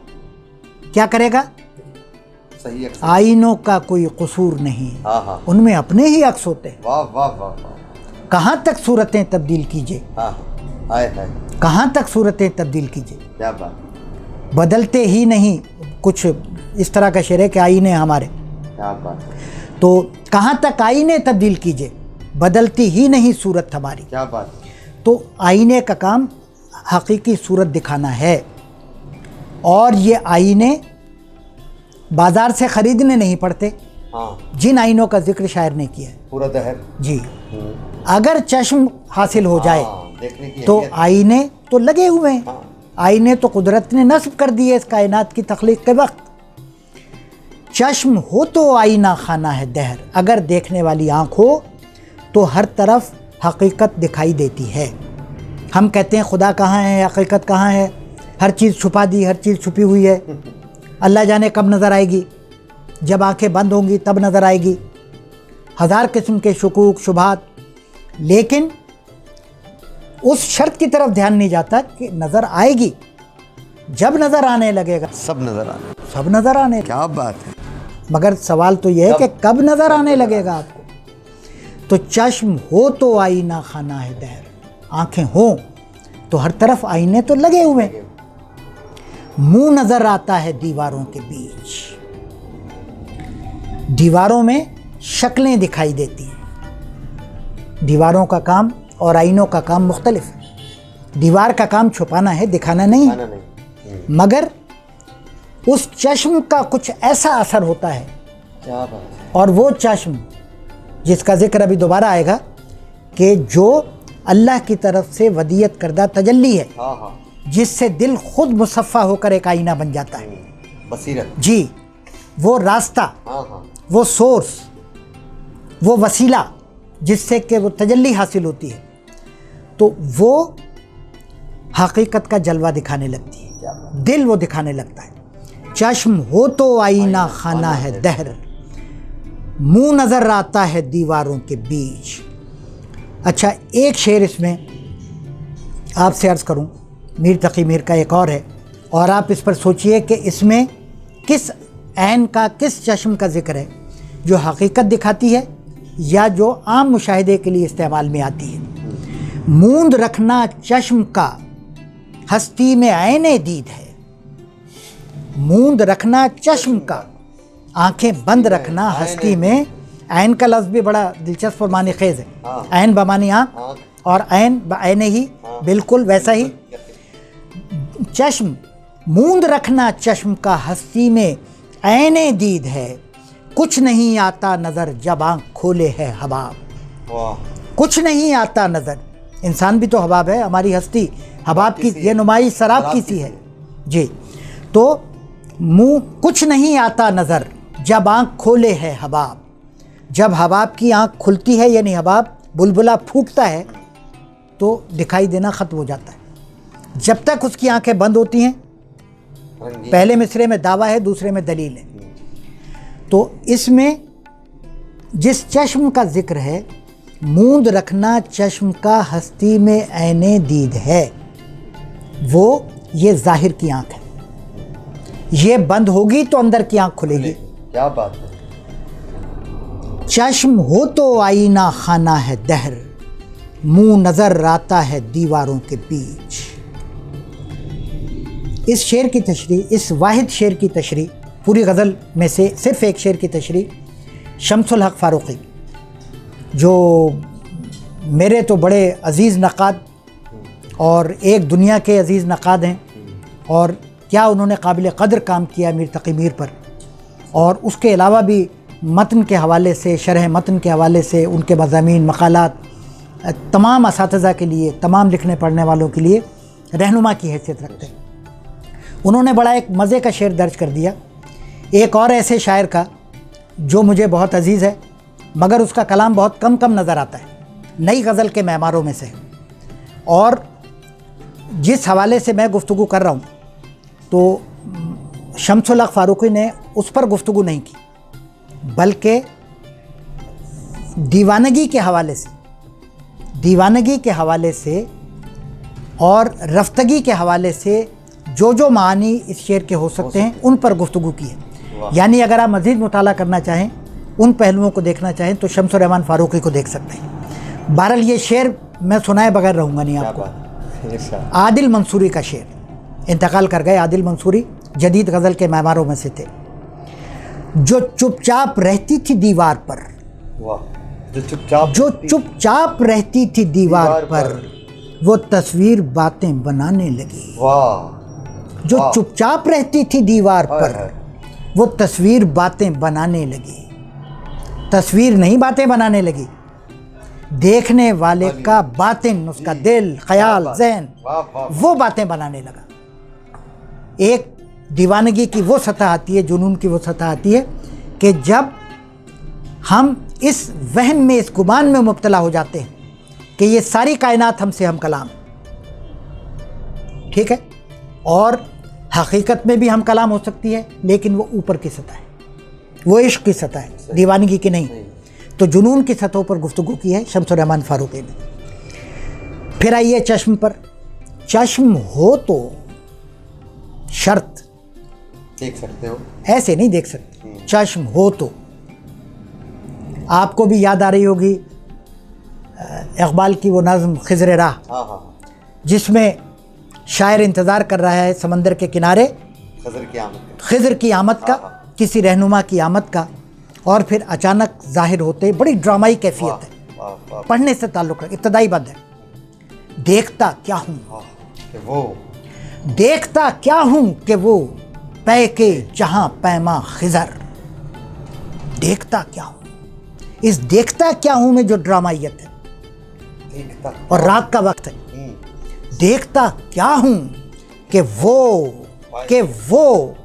Speaker 2: क्या करेगा?
Speaker 1: सही है।
Speaker 2: आईनों का कोई कसूर नहीं, उनमें अपने ही अक्स होते हैं।
Speaker 1: वाह वाह वाह वाह।
Speaker 2: कहाँ तक सूरतें तब्दील कीजिए, कहाँ तक सूरतें तब्दील कीजिए,
Speaker 1: क्या बात,
Speaker 2: बदलते ही नहीं। कुछ इस तरह का शेर है कि आईने हमारे,
Speaker 1: क्या बात,
Speaker 2: तो कहाँ तक आईने तब्दील कीजिए, बदलती ही नहीं सूरत हमारी,
Speaker 1: क्या बात।
Speaker 2: तो आईने का काम हकीकी सूरत दिखाना है। और ये आईने बाजार से खरीदने नहीं पड़ते। जिन आईनों का जिक्र शायर ने किया है,
Speaker 1: पूरा दहर
Speaker 2: जी, अगर चश्म हासिल हो जाए
Speaker 1: देखने की
Speaker 2: तो आईने तो लगे हुए हैं। आईने तो कुदरत ने नस्ब कर दिए इस कायनात की तख्लीक के वक्त। चश्म हो तो आईना खाना है दहर, अगर देखने वाली आँख हो तो हर तरफ हकीकत दिखाई देती है। हम कहते हैं खुदा कहाँ है, हकीकत कहाँ है, हर चीज़ छुपा दी, हर चीज़ छुपी हुई है, अल्लाह जाने कब नज़र आएगी, जब आंखें बंद होंगी तब नज़र आएगी। हज़ार किस्म के शुकूक शुबहात, लेकिन उस शर्त की तरफ ध्यान नहीं जाता कि नज़र आएगी, जब नज़र आने लगेगा
Speaker 1: सब
Speaker 2: नज़र आने।
Speaker 1: क्या बात है।
Speaker 2: मगर सवाल तो यह है कि कब नज़र आने लगेगा आपको। तो चश्म हो तो आईना खाना है दहर, आंखें हों तो हर तरफ आईने तो लगे हुए हैं, मुंह नज़र आता है दीवारों के बीच। दीवारों में शक्लें दिखाई देती हैं। दीवारों का काम और आईनों का काम मुख्तलिफ है। दीवार का काम छुपाना है, दिखाना नहीं, मगर उस चश्म का कुछ ऐसा असर होता है,
Speaker 1: क्या बात है।
Speaker 2: और वो चश्म जिसका जिक्र अभी दोबारा आएगा, कि जो अल्लाह की तरफ से वदियत करदा तजल्ली है, जिससे दिल खुद मुसफ़ा होकर एक आईना बन जाता है।
Speaker 1: बसीरत,
Speaker 2: जी, वो रास्ता, वो सोर्स, वो वसीला जिससे कि वो तजल्ली हासिल होती है, तो वो हकीकत का जलवा दिखाने लगती है, दिल वो दिखाने लगता है। चश्म हो तो आईना खाना है दहर, मुंह नज़र आता है दीवारों के बीच। अच्छा, एक शेर इसमें आपसे अर्ज़ करूं, मीर तकी मीर का एक और है, और आप इस पर सोचिए कि इसमें किस ऐन का, किस चश्म का जिक्र है, जो हकीकत दिखाती है या जो आम मुशाहिदे के लिए इस्तेमाल में आती है। मूंद रखना चश्म का हस्ती में ऐने दीद है, मूंद रखना चश्म का, आंखें बंद रखना हस्ती में। ऐन का लफ्ज़ भी बड़ा दिलचस्प और मानी खेज है। ऐन बमानी आँख, और ऐन ऐने ही, बिल्कुल वैसा ही। चश्म, मूंद रखना चश्म का हस्ती में ऐने दीद है, कुछ नहीं आता नज़र जब आँख खोले है हबाब। कुछ नहीं आता नज़र इंसान भी तो हबाब है, हमारी हस्ती हबाब की, ये नुमाइश शराब की सी है जी। तो मुंह कुछ नहीं आता नज़र जब आँख खोले है हबाब। जब हबाब की आँख खुलती है यानी हबाब बुलबुला फूटता है तो दिखाई देना ख़त्म हो जाता है। जब तक उसकी आंखें बंद होती हैं, पहले मिसरे में दावा है, दूसरे में दलील है। तो इसमें जिस चश्म का जिक्र है, मूंद रखना चश्म का हस्ती में ऐने दीद है, वो ये जाहिर की आंख है। ये बंद होगी तो अंदर की आंख खुलेगी।
Speaker 1: क्या बात है।
Speaker 2: चश्म हो तो आईना खाना है दहर, मुंह नजर आता है दीवारों के बीच। इस शेर की तशरीह, इस वाहिद शेर की तशरीह, पूरी गज़ल में से सिर्फ एक शेर की तशरीह शम्सुल हक फ़ारूक़ी, जो मेरे तो बड़े अज़ीज़ नक़ाद और एक दुनिया के अज़ीज़ नक़ाद हैं, और क्या उन्होंने काबिल क़द्र काम किया मीर तक़ी मीर पर। और उसके अलावा भी मतन के हवाले से, शरह मतन के हवाले से उनके मज़ामीन मक़ालात तमाम असातिज़ा के लिए, तमाम लिखने पढ़ने वालों के लिए रहनुमा की हैसियत रखते हैं। उन्होंने बड़ा एक मज़े का शेर दर्ज कर दिया एक और ऐसे शायर का जो मुझे बहुत अज़ीज़ है, मगर उसका कलाम बहुत कम कम नज़र आता है, नई गज़ल के मेमारों में से। और जिस हवाले से मैं गुफ्तगू कर रहा हूँ, तो शम्सुल हक फ़ारूक़ी ने उस पर गुफ्तगू नहीं की, बल्कि दीवानगी के हवाले से, दीवानगी के हवाले से और रफ्तगी के हवाले से जो मानी इस शेर के हो सकते हैं, उन पर गुफ्तगू की है। यानी अगर आप मज़ीद मुताला करना चाहें, उन पहलुओं को देखना चाहें, तो शम्सुर रहमान फ़ारूक़ी को देख सकते हैं। बहरहाल ये शेर मैं सुनाए बगैर रहूँगा नहीं आपको। आदिल मंसूरी का शेर, इंतकाल कर गए आदिल मंसूरी, जदीद गज़ल के मेमारों में से थे। जो चुपचाप रहती थी दीवार पर, जो चुपचाप रहती थी दीवार पर, वो तस्वीर बातें बनाने लगी। जो चुपचाप रहती थी दीवार पर, वो तस्वीर बातें बनाने लगी। तस्वीर नहीं बातें बनाने लगी, देखने वाले का बातिन, उसका दिल, ख्याल, ज़हन, वो बातें बनाने लगा। एक दीवानगी की वो सतह आती है, जुनून की वो सतह आती है कि जब हम इस वहम में, इस गुमान में मुब्तला हो जाते हैं कि ये सारी कायनात हमसे हम कलाम, ठीक है, और हकीकत में भी हम कलाम हो सकती है, लेकिन वो ऊपर की सतह है, वो इश्क की सतह है, दीवानगी की नहीं। तो जुनून की सतहों पर गुफ्तगू की है शम्सुर रहमान फ़ारूक़ी ने। फिर आइए चश्म पर। चश्म हो तो शर्त
Speaker 1: देख सकते हो, ऐसे
Speaker 2: नहीं देख सकते। चश्म हो तो, आपको भी याद आ रही होगी इक़बाल की वो नज़्म खिज़र राह, जिसमें शायर इंतज़ार कर रहा है समंदर के किनारे खिज़र की आमद का, किसी रहनुमा की आमद का, और फिर अचानक ज़ाहिर होते, बड़ी ड्रामाई कैफियत है, पढ़ने से ताल्लुक़ है, इब्तदाई बंद है। देखता क्या हूँ वो, देखता क्या हूँ कि वो पै के जहाँ पैमा खिज़र। देखता क्या हूँ, इस देखता क्या हूँ में जो ड्रामाइयत है, और रात का वक्त है। देखता क्या हूँ कि वो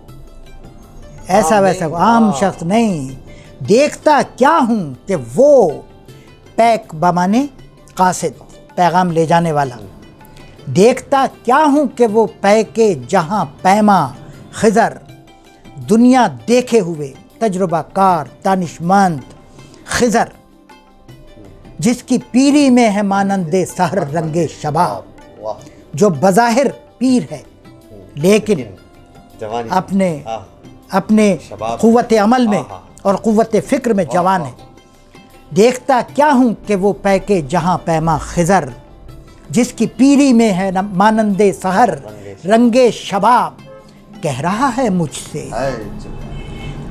Speaker 2: ऐसा वैसा आम शख्स नहीं। देखता क्या हूँ कि वो पैक बमाने कासिद, पैगाम ले जाने वाला। देखता क्या हूँ कि वो पै के जहाँ पैमा खिज़र, दुनिया देखे हुए तजुर्बाकार दानिशमंद खिज़र, जिसकी पीरी में है मानंदे सहर रंगे शबाब, जो बज़ाहिर पीर है लेकिन अपने क़ुव्वत अमल में और क़ुव्वत फ़िक्र में जवान है। देखता क्या हूँ कि वो पै के जहाँ पैमा खिज़र, जिसकी पीरी में है मानंदे सहर रंगे शबाब। कह रहा है मुझसे,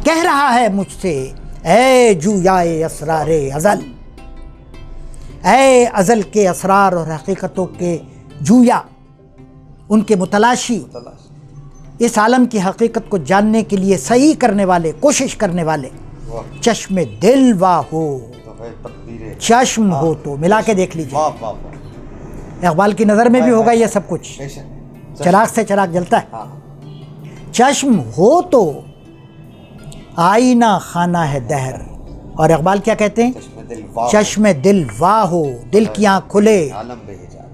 Speaker 2: कह रहा है मुझसे, ऐ जूयाए असरारे अज़ल, ऐ अज़ल के असरार और हकीकतों के जूया, उनके मुतलाशी, इस आलम की हकीकत को जानने के लिए सही करने वाले, कोशिश करने वाले, चश्मे दिल वा हो, चश्म हो तो मिला के देख लीजिए। इकबाल की नज़र में भी होगा ये सब कुछ। चिराग से चिराग जलता है। चश्म हो तो आईना खाना है दहर। और इकबाल क्या कहते हैं? चश्म दिल वाह हो, दिल की आँख खुले,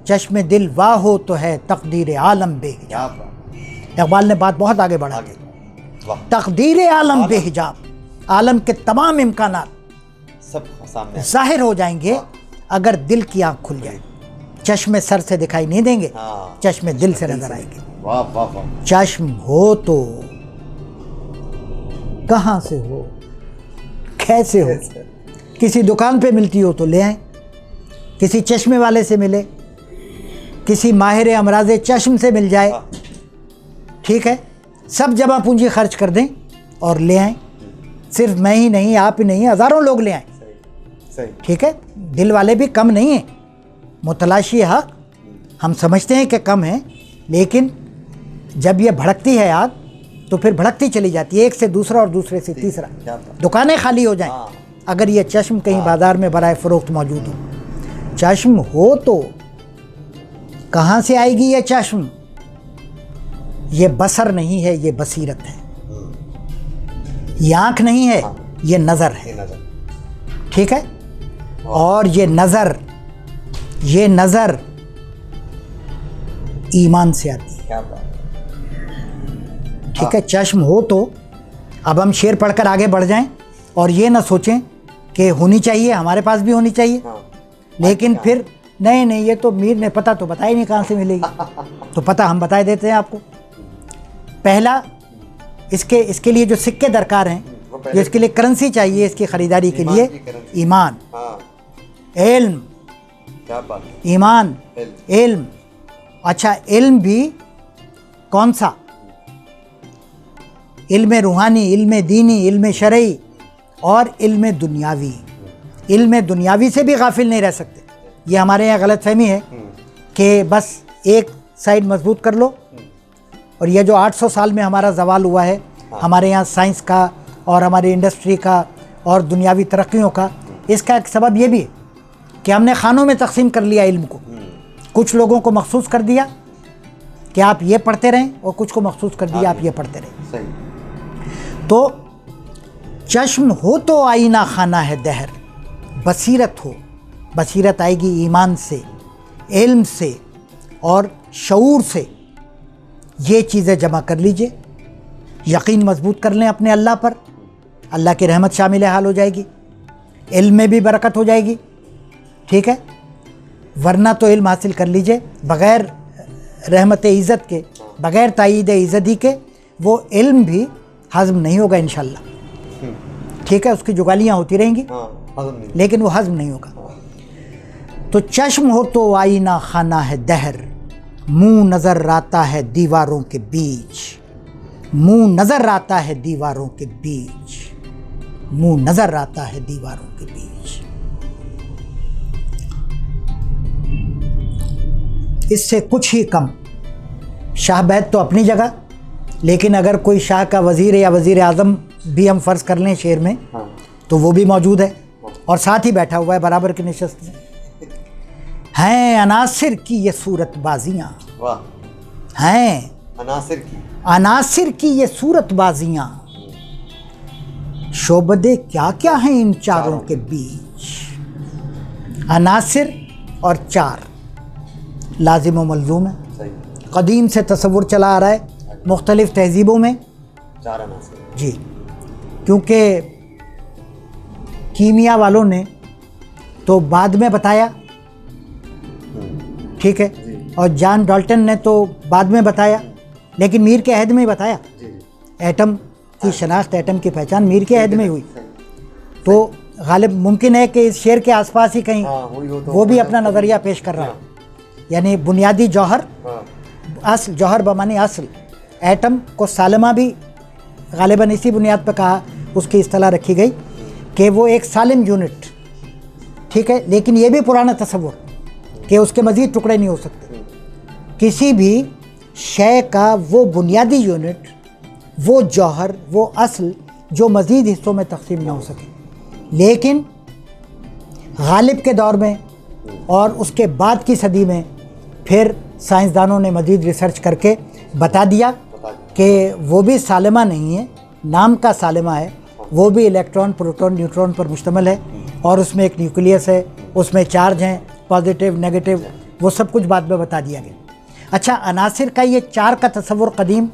Speaker 2: चश्म दिल वाह हो तो है तकदीर आलम बेहिजाब। इकबाल ने बात बहुत आगे बढ़ा दी। तकदीर आलम बेहिजाब, आलम के तमाम इम्कानात
Speaker 1: सब सामने
Speaker 2: जाहिर हो जाएंगे अगर दिल की आँख खुल जाए। चश्मे सर से दिखाई नहीं देंगे, चश्मे दिल से नजर आएंगे।
Speaker 1: वाह वाह वाह।
Speaker 2: चश्म हो तो कहाँ से हो, कैसे हो? किसी दुकान पे मिलती हो तो ले आए, किसी चश्मे वाले से मिले, किसी माहिर अमराज चश्म से मिल जाए, ठीक है, सब जमा पूंजी खर्च कर दें और ले आएं। सिर्फ मैं ही नहीं, आप ही नहीं, हज़ारों लोग ले आएं। ठीक है, दिल वाले भी कम नहीं हैं। मुतलाशी हक हम समझते हैं कि कम है, लेकिन जब ये भड़कती है आग तो फिर भड़कती चली जाती है, एक से दूसरा और दूसरे से तीसरा, दुकानें खाली हो जाएं अगर ये चश्म कहीं बाज़ार में बराए फ़रोख्त मौजूद हो। चश्म हो तो कहाँ से आएगी ये चश्म? ये बसर नहीं है, ये बसीरत है। ये आँख नहीं है, ये नज़र है। ठीक है, और ये नज़र ईमान से आती है। ठीक है, चश्म हो तो अब हम शेर पढ़कर आगे बढ़ जाएं और ये ना सोचें कि होनी चाहिए, हमारे पास भी होनी चाहिए, लेकिन फिर नहीं ये तो मीर ने पता तो बताया नहीं कहाँ से मिलेगी। तो पता हम बताए देते हैं आपको। पहला, इसके लिए जो सिक्के दरकार हैं, जो इसके लिए करेंसी चाहिए इसकी ख़रीदारी के लिए, ईमान, इल्म, ईमान, इल्म। अच्छा, इल्म भी कौन सा? इल्म रूहानी, इल्म दीनी, इल्म शरई और इल्म दुनियावी। इल्म दुनियावी से भी गाफिल नहीं रह सकते। ये हमारे यहाँ गलत फहमी है कि बस एक साइड मजबूत कर लो। और ये जो 800 साल में हमारा जवाल हुआ है हमारे यहाँ साइंस का और हमारी इंडस्ट्री का और दुनियावी तरक्कियों का, इसका एक सबब ये भी है कि हमने खानों में तकसीम कर लिया इल्म को। कुछ लोगों को मखसूस कर दिया कि आप ये पढ़ते रहें और कुछ को मखसूस कर दिया आप ये पढ़ते रहें। तो चश्म हो तो आईना खाना है दहर, बसीरत हो, बसीरत आएगी ईमान से, इल्म से और शऊर से। ये चीज़ें जमा कर लीजिए, यकीन मजबूत कर लें अपने अल्लाह पर, अल्लाह की रहमत शामिल हाल हो जाएगी, इल्म में भी बरकत हो जाएगी। ठीक है, वरना तो इल्म हासिल कर लीजिए बग़ैर रहमत इज़्ज़त के, बग़ैर तायीद इज़्ज़ती के वो इल्म भी हज़म नहीं होगा इंशाअल्लाह। ठीक है, उसकी जुगालियाँ होती रहेंगी लेकिन वो हज़म नहीं होगा। तो चश्म हो तो आईना खाना है दहर, मुँह नज़र आता है दीवारों के बीच, मुँह नज़र आता है दीवारों के बीच, मुँह नज़र आता है दीवारों के बीच। इससे कुछ ही कम। शाह बैत तो अपनी जगह, लेकिन अगर कोई शाह का वज़ीर या वज़ीर आज़म भी हम फ़र्ज़ कर लें शेर में, तो वो भी मौजूद है और साथ ही बैठा हुआ है बराबर की नशस्त में। हैं अनासिर की ये सूरत बाजियाँ, हैं अनासिर की ये सूरत बाजियाँ, शोबदे क्या क्या हैं इन चारों के बीच। अनासिर और चार लाजिम व मलजूम है, कदीम से तसव्वुर चला आ रहा है मुख्तलिफ़ तहज़ीबों में। चार अनासिर जी, क्योंकि कीमिया वालों ने तो बाद में बताया, ठीक है, और जॉन डाल्टन ने तो बाद में बताया, लेकिन मीर के अहद में ही बताया। एटम की शनाख्त, एटम की पहचान मीर के अहद में हुई। तो गालिब मुमकिन है कि इस शेर के आसपास ही कहीं वो भी अपना नज़रिया पेश कर रहा है। यानी बुनियादी जौहर, असल जौहर बमानी असल, एटम को सालिमा भी गालिबन इसी बुनियाद पर कहा, उसकी इस्तिलाह रखी गई कि वो एक सालिम यूनिट, ठीक है, लेकिन ये भी पुराना तसव्वुर कि उसके मज़ीद टुकड़े नहीं हो सकते। किसी भी शय का वो बुनियादी यूनिट, वो जौहर, वो असल जो मज़ीद हिस्सों में तकसीम ना हो सके। लेकिन गालिब के दौर में और उसके बाद की सदी में फिर साइंसदानों ने मज़ीद रिसर्च करके बता दिया कि वो भी सालिमा नहीं है, नाम का सालिमा है, वो भी इलेक्ट्रॉन, प्रोटॉन, न्यूट्रॉन पर मुश्तमिल है और उसमें एक न्यूक्लियस है, उसमें चार्ज हैं, पॉजिटिव, नेगेटिव, वो सब कुछ बाद में बता दिया गया। अच्छा, अनासिर का ये 4 का तस्वुर कदीम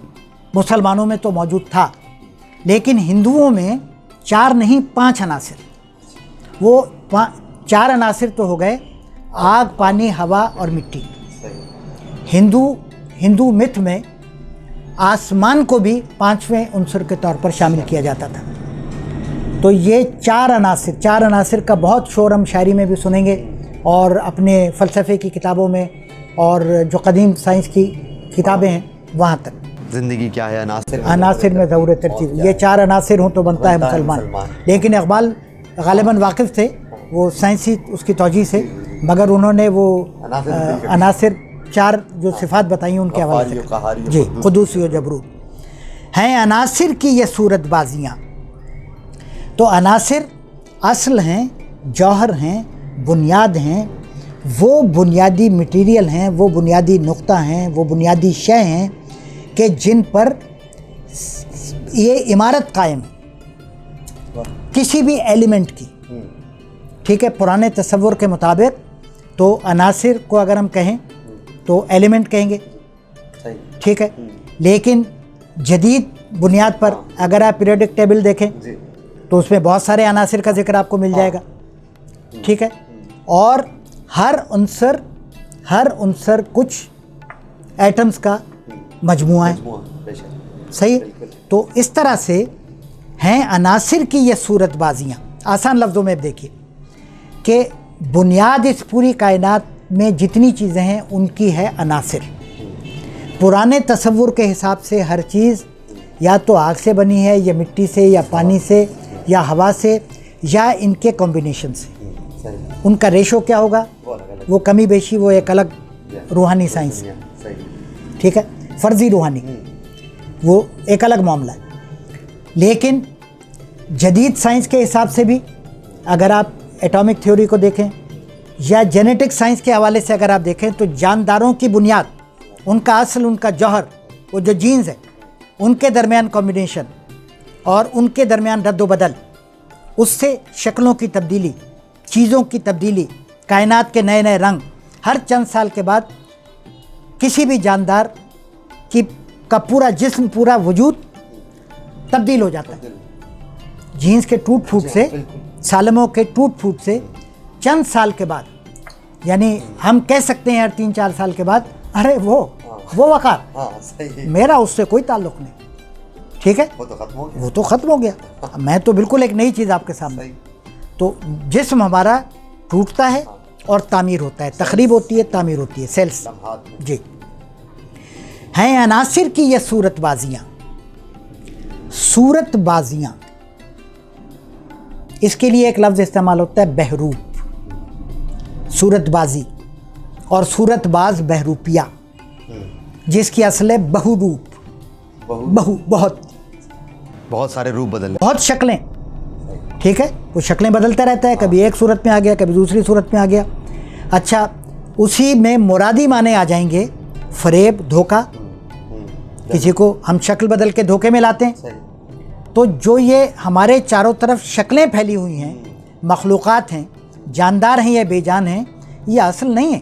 Speaker 2: मुसलमानों में तो मौजूद था, लेकिन हिंदुओं में 4 नहीं 5 अनासिर, वो 4 अनासिर तो हो गए, आग, पानी, हवा और मिट्टी। हिंदू मिथ में आसमान को भी 5वें उनसर के तौर पर शामिल किया जाता था। तो ये 4 अनासिर का बहुत शोर हम शायरी में भी सुनेंगे और अपने फ़लसफ़े की किताबों में और जो कदीम साइंस की किताबें हैं वहाँ तक।
Speaker 1: ज़िंदगी क्या है,
Speaker 2: अनासिर में ज़रूरत तरतीब, ये 4 अनासिर हों तो बनता है मुसलमान। लेकिन इकबाल गालिबन वाकिफ़ थे वो साइंसी उसकी तौजीह से, मगर उन्होंने वो अनासिर 4 जो सिफ़ात बताई उनके हवाले से जी, क़ुदूसी व जबरूत हैं अनासिर की ये सूरत बाजियाँ। तो अनासिर असल हैं, जौहर हैं, बुनियाद हैं, वो बुनियादी मटीरियल हैं, वो बुनियादी नुक्ता हैं, वो बुनियादी शय हैं कि जिन पर ये इमारत कायम है किसी भी एलिमेंट की। ठीक है, पुराने तसव्वुर के मुताबिक तो अनासिर को अगर हम कहें तो एलिमेंट कहेंगे, ठीक है, लेकिन जदीद बुनियाद पर अगर आप पीरियोडिक टेबल देखें तो उसमें बहुत सारे अनासिर का जिक्र आपको मिल जाएगा। ठीक है, और हर उनसर कुछ एटम्स का मजमुआ है, सही। तो इस तरह से हैं अनासिर की ये सूरत बाजियाँ। आसान लफ्ज़ों में देखिए कि बुनियाद इस पूरी कायनात में जितनी चीज़ें हैं उनकी है अनासिर। पुराने तसव्वुर के हिसाब से हर चीज़ या तो आग से बनी है, या मिट्टी से, या पानी से, या हवा से, या इनके कॉम्बिनेशन से। उनका रेशो क्या होगा वो कमी बेशी, वो एक अलग रूहानी साइंस है, ठीक है, फ़र्ज़ी रूहानी, वो एक अलग मामला है। लेकिन जदीद साइंस के हिसाब से भी अगर आप एटॉमिक थ्योरी को देखें या जेनेटिक साइंस के हवाले से अगर आप देखें तो जानदारों की बुनियाद, उनका असल, उनका जौहर, वो जो जीन्स है उनके दरमियान कॉम्बिनेशन और उनके दरमियान रद्द-ओ-बदल, उससे शक्लों की तब्दीली, चीज़ों की तब्दीली, कायनात के नए नए रंग, हर चंद साल के बाद किसी भी जानदार का पूरा जिस्म, पूरा वजूद तब्दील हो जाता है। जीन्स के टूट फूट से, सालमों के टूट फूट से चंद साल के बाद, यानी हम कह सकते हैं हर 3-4 साल के बाद, अरे वो वक़ार, मेरा उससे कोई ताल्लुक़ नहीं, ठीक है, वो तो ख़त्म हो गया, मैं तो बिल्कुल एक नई चीज़ आपके सामने। तो जिस्म हमारा टूटता है और तामीर होता है, तखरीब होती है, तामीर होती है, सेल्स जी। हैं अनासिर की ये सूरत बाजियाँ। सूरत बाजियाँ, इसके लिए एक लफ्ज़ इस्तेमाल होता है बहरूप, सूरत बाजी, और सूरत बाज बहरूपिया, जिसकी असल है बहुरूप,
Speaker 1: बहुत सारे रूप बदल,
Speaker 2: बहुत शक्लें, ठीक है, वो शक्लें बदलता रहता है, कभी एक सूरत में आ गया, कभी दूसरी सूरत में आ गया। अच्छा, उसी में मुरादी माने आ जाएंगे फरेब, धोखा, किसी को हम शक्ल बदल के धोखे में लाते हैं। तो जो ये हमारे चारों तरफ शक्लें फैली हुई हैं, मखलूक़ात हैं, जानदार हैं या बेजान हैं, ये असल नहीं है,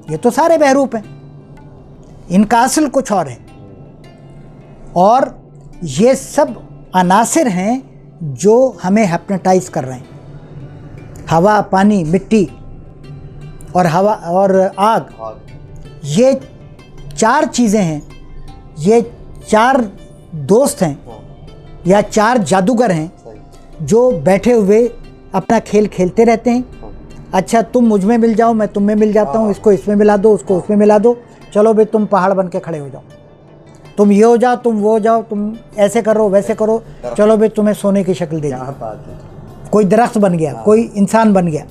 Speaker 2: ये तो सारे बहरूप हैं, इनका असल कुछ और है। और ये सब अनासिर हैं जो हमें हिप्नोटाइज कर रहे हैं। हवा, पानी, मिट्टी और हवा और आग, ये 4 चीज़ें हैं, ये 4 दोस्त हैं या 4 जादूगर हैं जो बैठे हुए अपना खेल खेलते रहते हैं। अच्छा, तुम मुझ में मिल जाओ, मैं तुम में मिल जाता हूँ, इसको इसमें मिला दो, उसको उसमें मिला दो, चलो भाई तुम पहाड़ बन के खड़े हो जाओ, तुम ये हो जाओ, तुम वो हो जाओ, तुम ऐसे करो वैसे करो, चलो भाई तुम्हें सोने की शक्ल दे दी, कोई दरख्त बन गया, कोई इंसान बन गया।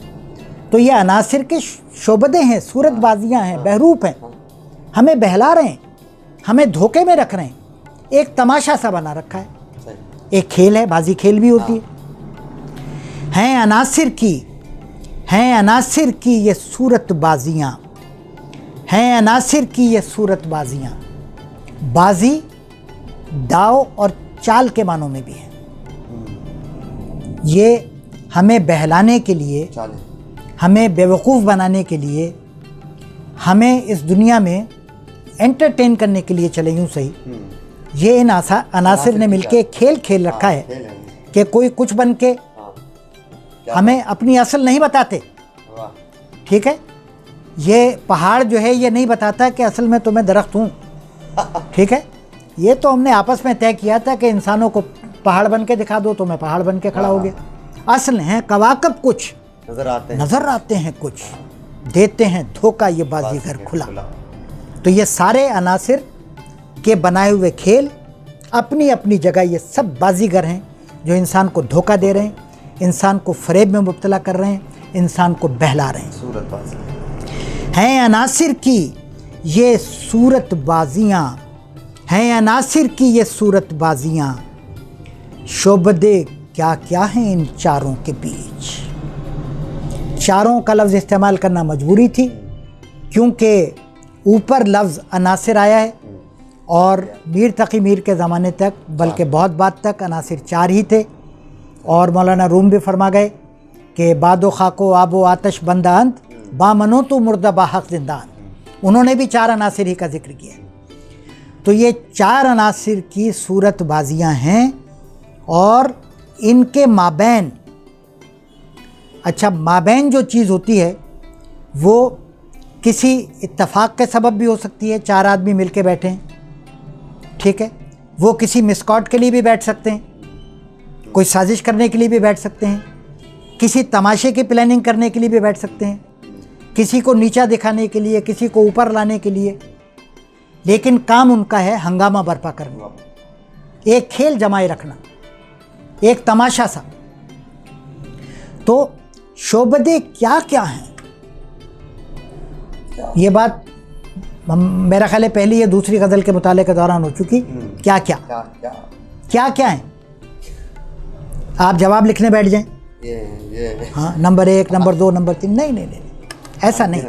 Speaker 2: तो ये अनासिर के शोबदे हैं, सूरत बाजियाँ हैं, बहरूप हैं, हमें बहला रहे हैं, हमें धोखे में रख रहे हैं, एक तमाशा सा बना रखा है, एक खेल है, बाजी खेल भी होती है। हैं अनासिर की ये सूरत बाजियाँ, हैं अनासिर की ये सूरत बाजियाँ। बाजी दाव और चाल के मानों में भी है। ये हमें बहलाने के लिए, हमें बेवकूफ़ बनाने के लिए, हमें इस दुनिया में एंटरटेन करने के लिए चले यूँ सही, ये इन अनासिर ने मिलके खेल खेल रखा है कि कोई कुछ बन के हमें अपनी असल नहीं बताते। ठीक है, ये पहाड़ जो है ये नहीं बताता कि असल में तो मैं दरख्त हूँ। ठीक है, ये तो हमने आपस में तय किया था कि इंसानों को पहाड़ बन के दिखा दो तो मैं पहाड़ बन के खड़ा हो गया। असल हैं कवाकब कुछ नज़र आते हैं कुछ, देते हैं धोखा ये बाजीगर खुला। तो ये सारे अनासिर के बनाए हुए खेल अपनी अपनी जगह ये सब बाजीगर हैं जो इंसान को धोखा दे रहे हैं, इंसान को फरेब में मुब्तला कर रहे हैं, इंसान को बहला रहे हैं। हैं अनासिर की ये सूरत बाजियाँ, हैं अनासिर की ये सूरत बाजियाँ, शोबदे क्या क्या हैं इन चारों के बीच। चारों का लफ्ज़ इस्तेमाल करना मजबूरी थी क्योंकि ऊपर लफ्ज़ अनासिर आया है और मीर तकी मीर के ज़माने तक, बल्कि बहुत बाद तक अनासिर चार ही थे। और मौलाना रूम भी फरमा गए कि बादो खाको आबो आतश बंदा अंत बामनो तो मुर्दा बाहक जिंदान। उन्होंने भी चार अनासिर ही का जिक्र किया। तो ये चार अनासिर की सूरत बाजियाँ हैं और इनके माबैन, अच्छा माबैन जो चीज़ होती है वो किसी इत्तफाक के सबब भी हो सकती है, चार आदमी मिल के बैठे हैं। ठीक है, वो किसी मिसकॉट के लिए भी बैठ सकते हैं, कोई साजिश करने के लिए भी बैठ सकते हैं, किसी तमाशे की प्लानिंग करने के लिए भी बैठ सकते हैं, किसी को नीचा दिखाने के लिए, किसी को ऊपर लाने के लिए। लेकिन काम उनका है हंगामा बर्पा करना, एक खेल जमाए रखना, एक तमाशा सा। तो शोबदे क्या क्या हैं, ये बात मेरा ख्याल है पहली या दूसरी गज़ल के मुताले के दौरान हो चुकी। क्या क्या क्या क्या है, आप जवाब लिखने बैठ जाएं। हाँ, नंबर 1, नंबर 2, नंबर 3, नहीं, ऐसा नहीं,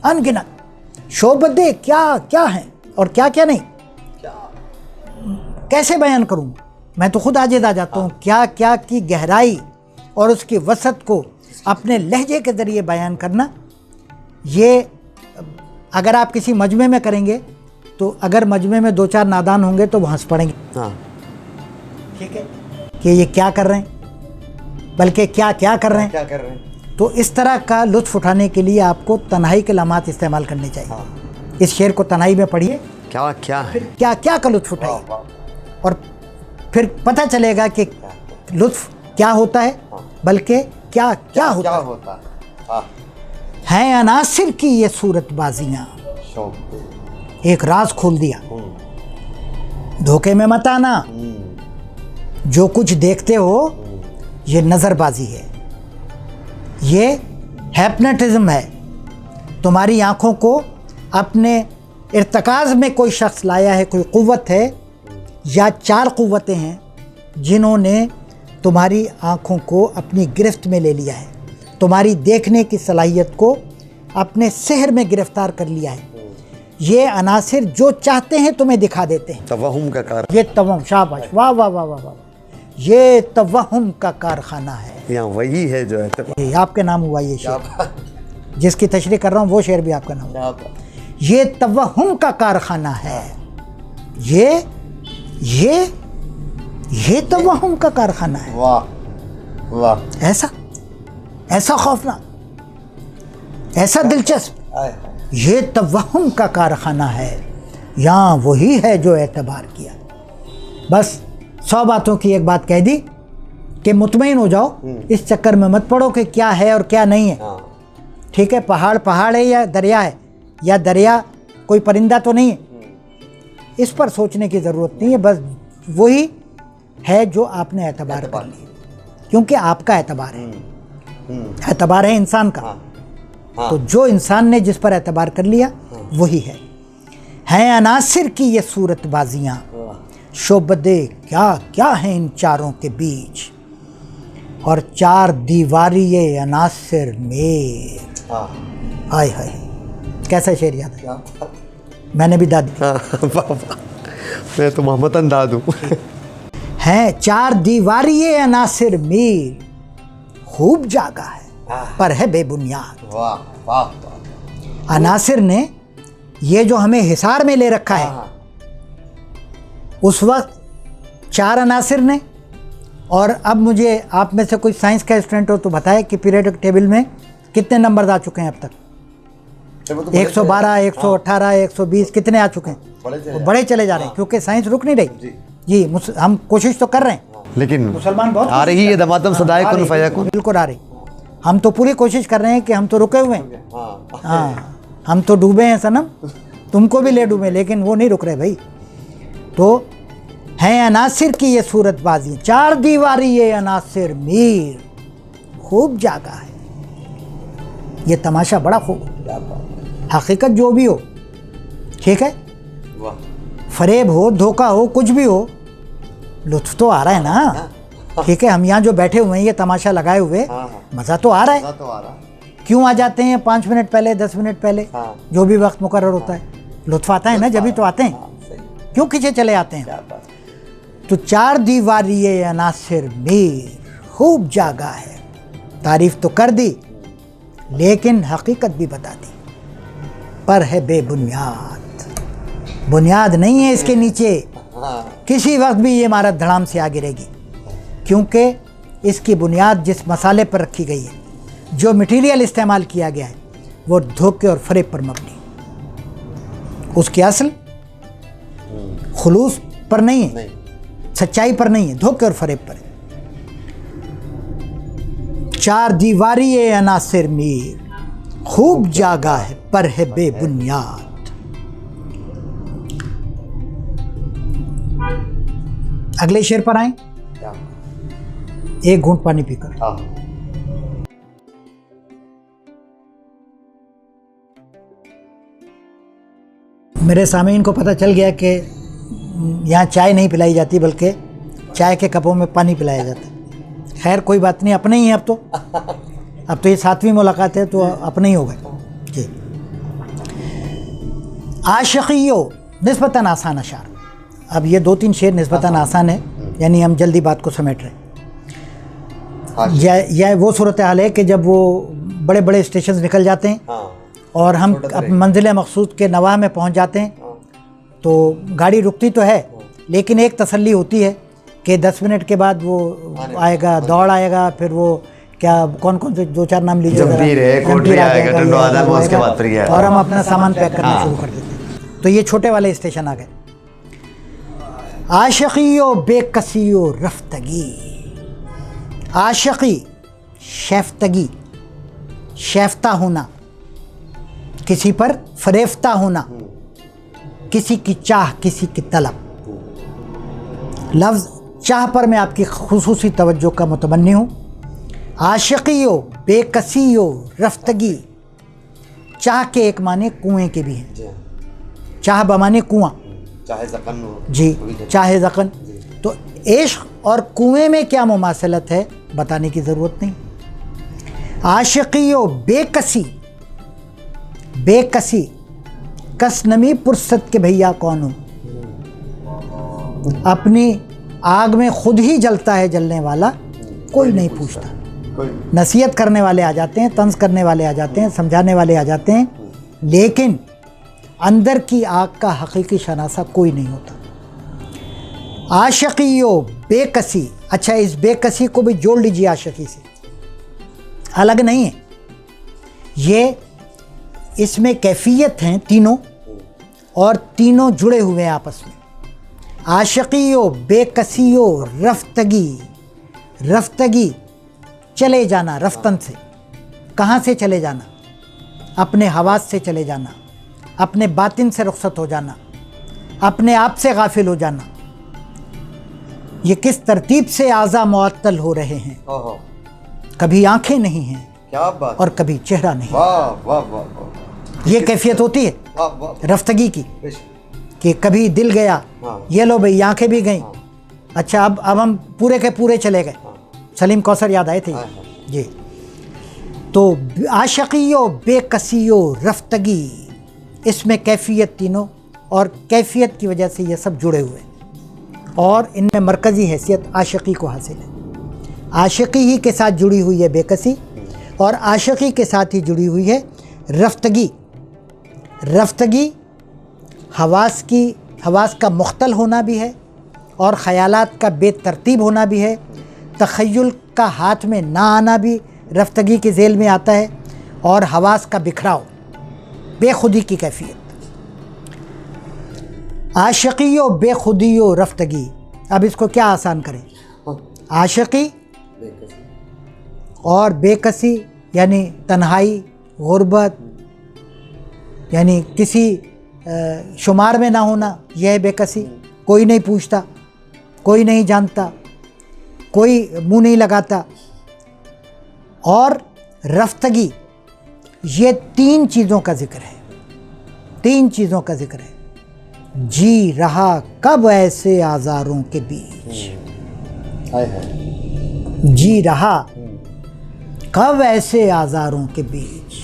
Speaker 2: अनगिनत शोबदे क्या क्या हैं और क्या क्या नहीं। कैसे बयान करूँ, मैं तो खुद आजिज़ आ जाता हूँ। क्या क्या की गहराई और उसकी वसत को अपने लहजे के ज़रिए बयान करना, ये अगर आप किसी मजमे में करेंगे तो अगर मजमे में 2-4 नादान होंगे तो वो हंस पड़ेंगे। ठीक है, कि ये क्या कर रहे हैं, बल्कि क्या क्या कर रहे हैं। तो इस तरह का लुत्फ़ उठाने के लिए आपको तन्हाई के लम्हात इस्तेमाल करने चाहिए। इस शेर को तन्हाई में पढ़िए, क्या क्या है, क्या क्या का लुत्फ़ उठाइए और फिर पता चलेगा कि लुत्फ़ क्या होता है, बल्कि क्या क्या होता है। हैं अनासिर की ये सूरत बाजियाँ, एक राज खोल दिया, धोखे में मत आना। जो कुछ देखते हो ये नज़रबाजी है, ये हैप्नोटिज्म है। तुम्हारी आँखों को अपने इर्तकाज़ में कोई शख्स लाया है, कोई क़ुव्वत है या 4 क़ुव्वतें हैं जिन्होंने तुम्हारी आँखों को अपनी गिरफ्त में ले लिया है, तुम्हारी देखने की सलाहियत को अपने सहर में गिरफ्तार कर लिया है। ये अनासिर जो चाहते हैं तुम्हें दिखा देते हैं। तवहुम का कारखाना, ये तवहुम, शाबाश, वाह वाह वाह वाह वाह, ये तवहुम का कारखाना है। यहाँ वही है जो है, आपके नाम हुआ ये शेर, जिसकी तशरीह कर रहा हूँ वो शेर भी आपका नाम हुआ। ये तवहुम का कारखाना है, ये तवहुम का कारखाना है। वाह वाह, ऐसा खौफनाक, ऐसा दिलचस्प, ये तवहुम का कारखाना है। यहाँ वही है जो एतबार किया। बस 100 बातों की एक बात कह दी कि मुतमईन हो जाओ, इस चक्कर में मत पड़ो कि क्या है और क्या नहीं है। ठीक है, पहाड़ पहाड़ है या दरिया है, या दरिया कोई परिंदा तो नहीं है, इस पर सोचने की ज़रूरत नहीं है। बस वही है जो आपने एतबार कर लिया, क्योंकि आपका एतबार है, एतबार है इंसान का। तो जो इंसान ने जिस पर एतबार कर लिया वही है। हैं अनासिर की ये सूरत बाजियाँ, शोबदे क्या क्या हैं इन चारों के बीच, और 4 दीवारी ये अनासिर में। हाय हाय, कैसा शेर याद है? मैंने भी दादी।
Speaker 1: मैं तो मोहम्मद अंदाज हूँ।
Speaker 2: हैं चार दीवारी ये अनासिर मीर, खूब जागा है पर है बेबुनियाद।
Speaker 1: वाह वाह।
Speaker 2: अनासिर ने ये जो हमें हिसार में ले रखा है, उस वक्त चार अनासिर ने, और अब मुझे आप में से कोई साइंस का स्टूडेंट हो तो बताए कि पीरियोडिक टेबल में कितने नंबर आ चुके हैं अब तक? 112, 118, 120 कितने आ चुके हैं? वो बड़े चले जा रहे हैं क्योंकि साइंस रुक नहीं रही जी। हम कोशिश तो कर रहे हैं,
Speaker 1: लेकिन
Speaker 2: मुसलमान बहुत
Speaker 1: आ रही है दमादम सदाए कुन फयाकुन।
Speaker 2: बिल्कुल आ रही। हम तो पूरी कोशिश कर रहे हैं कि हम तो रुके हुए हैं। हाँ, हम तो डूबे हैं सनम, तुमको भी ले डूबे, लेकिन वो नहीं रुक रहे भाई। तो हैं अनासिर की ये सूरत बाजी, चार दीवारी ये अनासिर मीर, खूब जागा है। ये तमाशा बड़ा खूब। हकीकत जो भी हो, ठीक है, फरेब हो, धोखा हो, कुछ भी हो, लुत्फ तो आ रहा है ना। ठीक है, हम यहाँ जो बैठे हुए हैं ये तमाशा लगाए हुए, मज़ा तो आ रहा है। क्यों आ जाते हैं 5 मिनट पहले, 10 मिनट पहले, जो भी वक्त मुकर्रर होता है? लुत्फ आता है ना, जब भी तो आते हैं। क्यों खींचे चले आते हैं? तो चार दीवारी ये अनासिर मीर, खूब जागा है। तारीफ तो कर दी, लेकिन हकीकत भी बता दी, पर है बेबुनियाद। बुनियाद नहीं है इसके नीचे। किसी वक्त भी ये इमारत धड़ाम से आ गिरेगी, क्योंकि इसकी बुनियाद जिस मसाले पर रखी गई है, जो मटेरियल इस्तेमाल किया गया है, वो धोखे और फरेब पर मबनी। उसकी असल खुलूस पर नहीं है, सच्चाई पर नहीं है, धोखे और फरेब पर है। चार दीवारी ये अनासिर मीर, खूब जागा है पर है बेबुनियाद। अगले शेर पर आए, एक घूंट पानी पीकर। मेरे सामीन को पता चल गया कि यहाँ चाय नहीं पिलाई जाती, बल्कि चाय के कपों में पानी पिलाया जाता है। खैर कोई बात नहीं, अपने ही हैं अब तो ये 7वीं मुलाकात है, तो अपने ही हो गए जी। आशिकियो निस्बतन आसान अशार। अब ये 2-3 शेर निस्बतन आसान है, यानी हम जल्दी बात को समेट रहे हैं। यह वो सूरत हाल है कि जब वो बड़े बड़े स्टेशन निकल जाते हैं और हम मंजिल मकसूद के नवाह में पहुंच जाते हैं, तो गाड़ी रुकती तो है, लेकिन एक तसल्ली होती है कि 10 मिनट के बाद वो आएगा, दौड़ आएगा, फिर वो क्या कौन कौन से 2-4 नाम लीजिए, और हम अपना सामान पैक करना शुरू कर देते हैं। तो ये छोटे वाले स्टेशन आ गए। आशिकियो बेकसियो रफ्तगी। आशिकी शेफ्तगी, शेफ्ता होना, किसी पर फरेफ्ता होना, किसी की चाह, किसी की तलब। लफ्ज़ चाह पर मैं आपकी खुसूसी तवज्जो का मुतमन्नी हूँ। आशिकियो बेकसियो रफ्तगी, चाह के एक माने कुएं के भी हैं। चाह बमाने कुआं,
Speaker 1: चाहे ज़क़न हो
Speaker 2: जी, चाहे ज़क़न। तो इश्क और कुएं में क्या मुमासलत है बताने की ज़रूरत नहीं। आशिकियो बेकसी, बेकसी कसनमी पुरसत के भैया कौन हो। अपनी आग में खुद ही जलता है जलने वाला, कोई नहीं पूछता। नसीहत करने वाले आ जाते हैं, तंज करने वाले आ जाते हैं, समझाने वाले आ जाते हैं, लेकिन अंदर की आग का हकीकी शनासा कोई नहीं होता। आशिकियो बेकसी, अच्छा इस बेकसी को भी जोड़ लीजिए आशिकी से, अलग नहीं है ये, इसमें कैफियत हैं तीनों, और तीनों जुड़े हुए हैं आपस में। आशिकियो बेकसियो रफ्तगी, रफ्तगी चले जाना, रफ्तन से, कहाँ से चले जाना? अपने हवास से चले जाना, अपने बातिन से रुखसत हो जाना, अपने आप से गाफिल हो जाना। ये किस तरतीब से आज़ा मुअत्तल हो रहे हैं। कभी आंखें नहीं हैं,
Speaker 1: क्या बात,
Speaker 2: और कभी चेहरा नहीं।
Speaker 1: वाह वाह वाह।
Speaker 2: ये कैफियत होती है रफ्तगी की, कि कभी दिल गया, ये लो भाई आंखें भी गईं। अच्छा अब हम पूरे के पूरे चले गए। सलीम कौसर याद आए थे जी। तो आशिकियो बेकसियो रफ्तगी, इसमें कैफियत तीनों, और कैफियत की वजह से ये सब जुड़े हुए हैं और इनमें मरकज़ी हैसियत आशिकी को हासिल है। आशिकी ही के साथ जुड़ी हुई है बेकसी, और आशिकी के साथ ही जुड़ी हुई है रफ्तगी। रफ्तगी हवास का मुख्तल होना भी है और ख़यालात का बेतरतीब होना भी है। तख़य्युल का हाथ में ना आना भी रफ्तगी के झेल में आता है, और हवास का बिखराव, बेखुदी की कैफियत। आशिकी व बेखुदी व रफ्तगी, अब इसको क्या आसान करें? आशिकी और बेकसी यानी तन्हाई, गुर्बत, यानी किसी शुमार में ना होना, यह है बेकसी। कोई नहीं पूछता, कोई नहीं जानता, कोई मुंह नहीं लगाता। और रफ्तगी, ये तीन चीज़ों का जिक्र है, तीन चीज़ों का जिक्र है। जी रहा कब ऐसे आज़ारों के बीच, जी रहा कब ऐसे आज़ारों के बीच,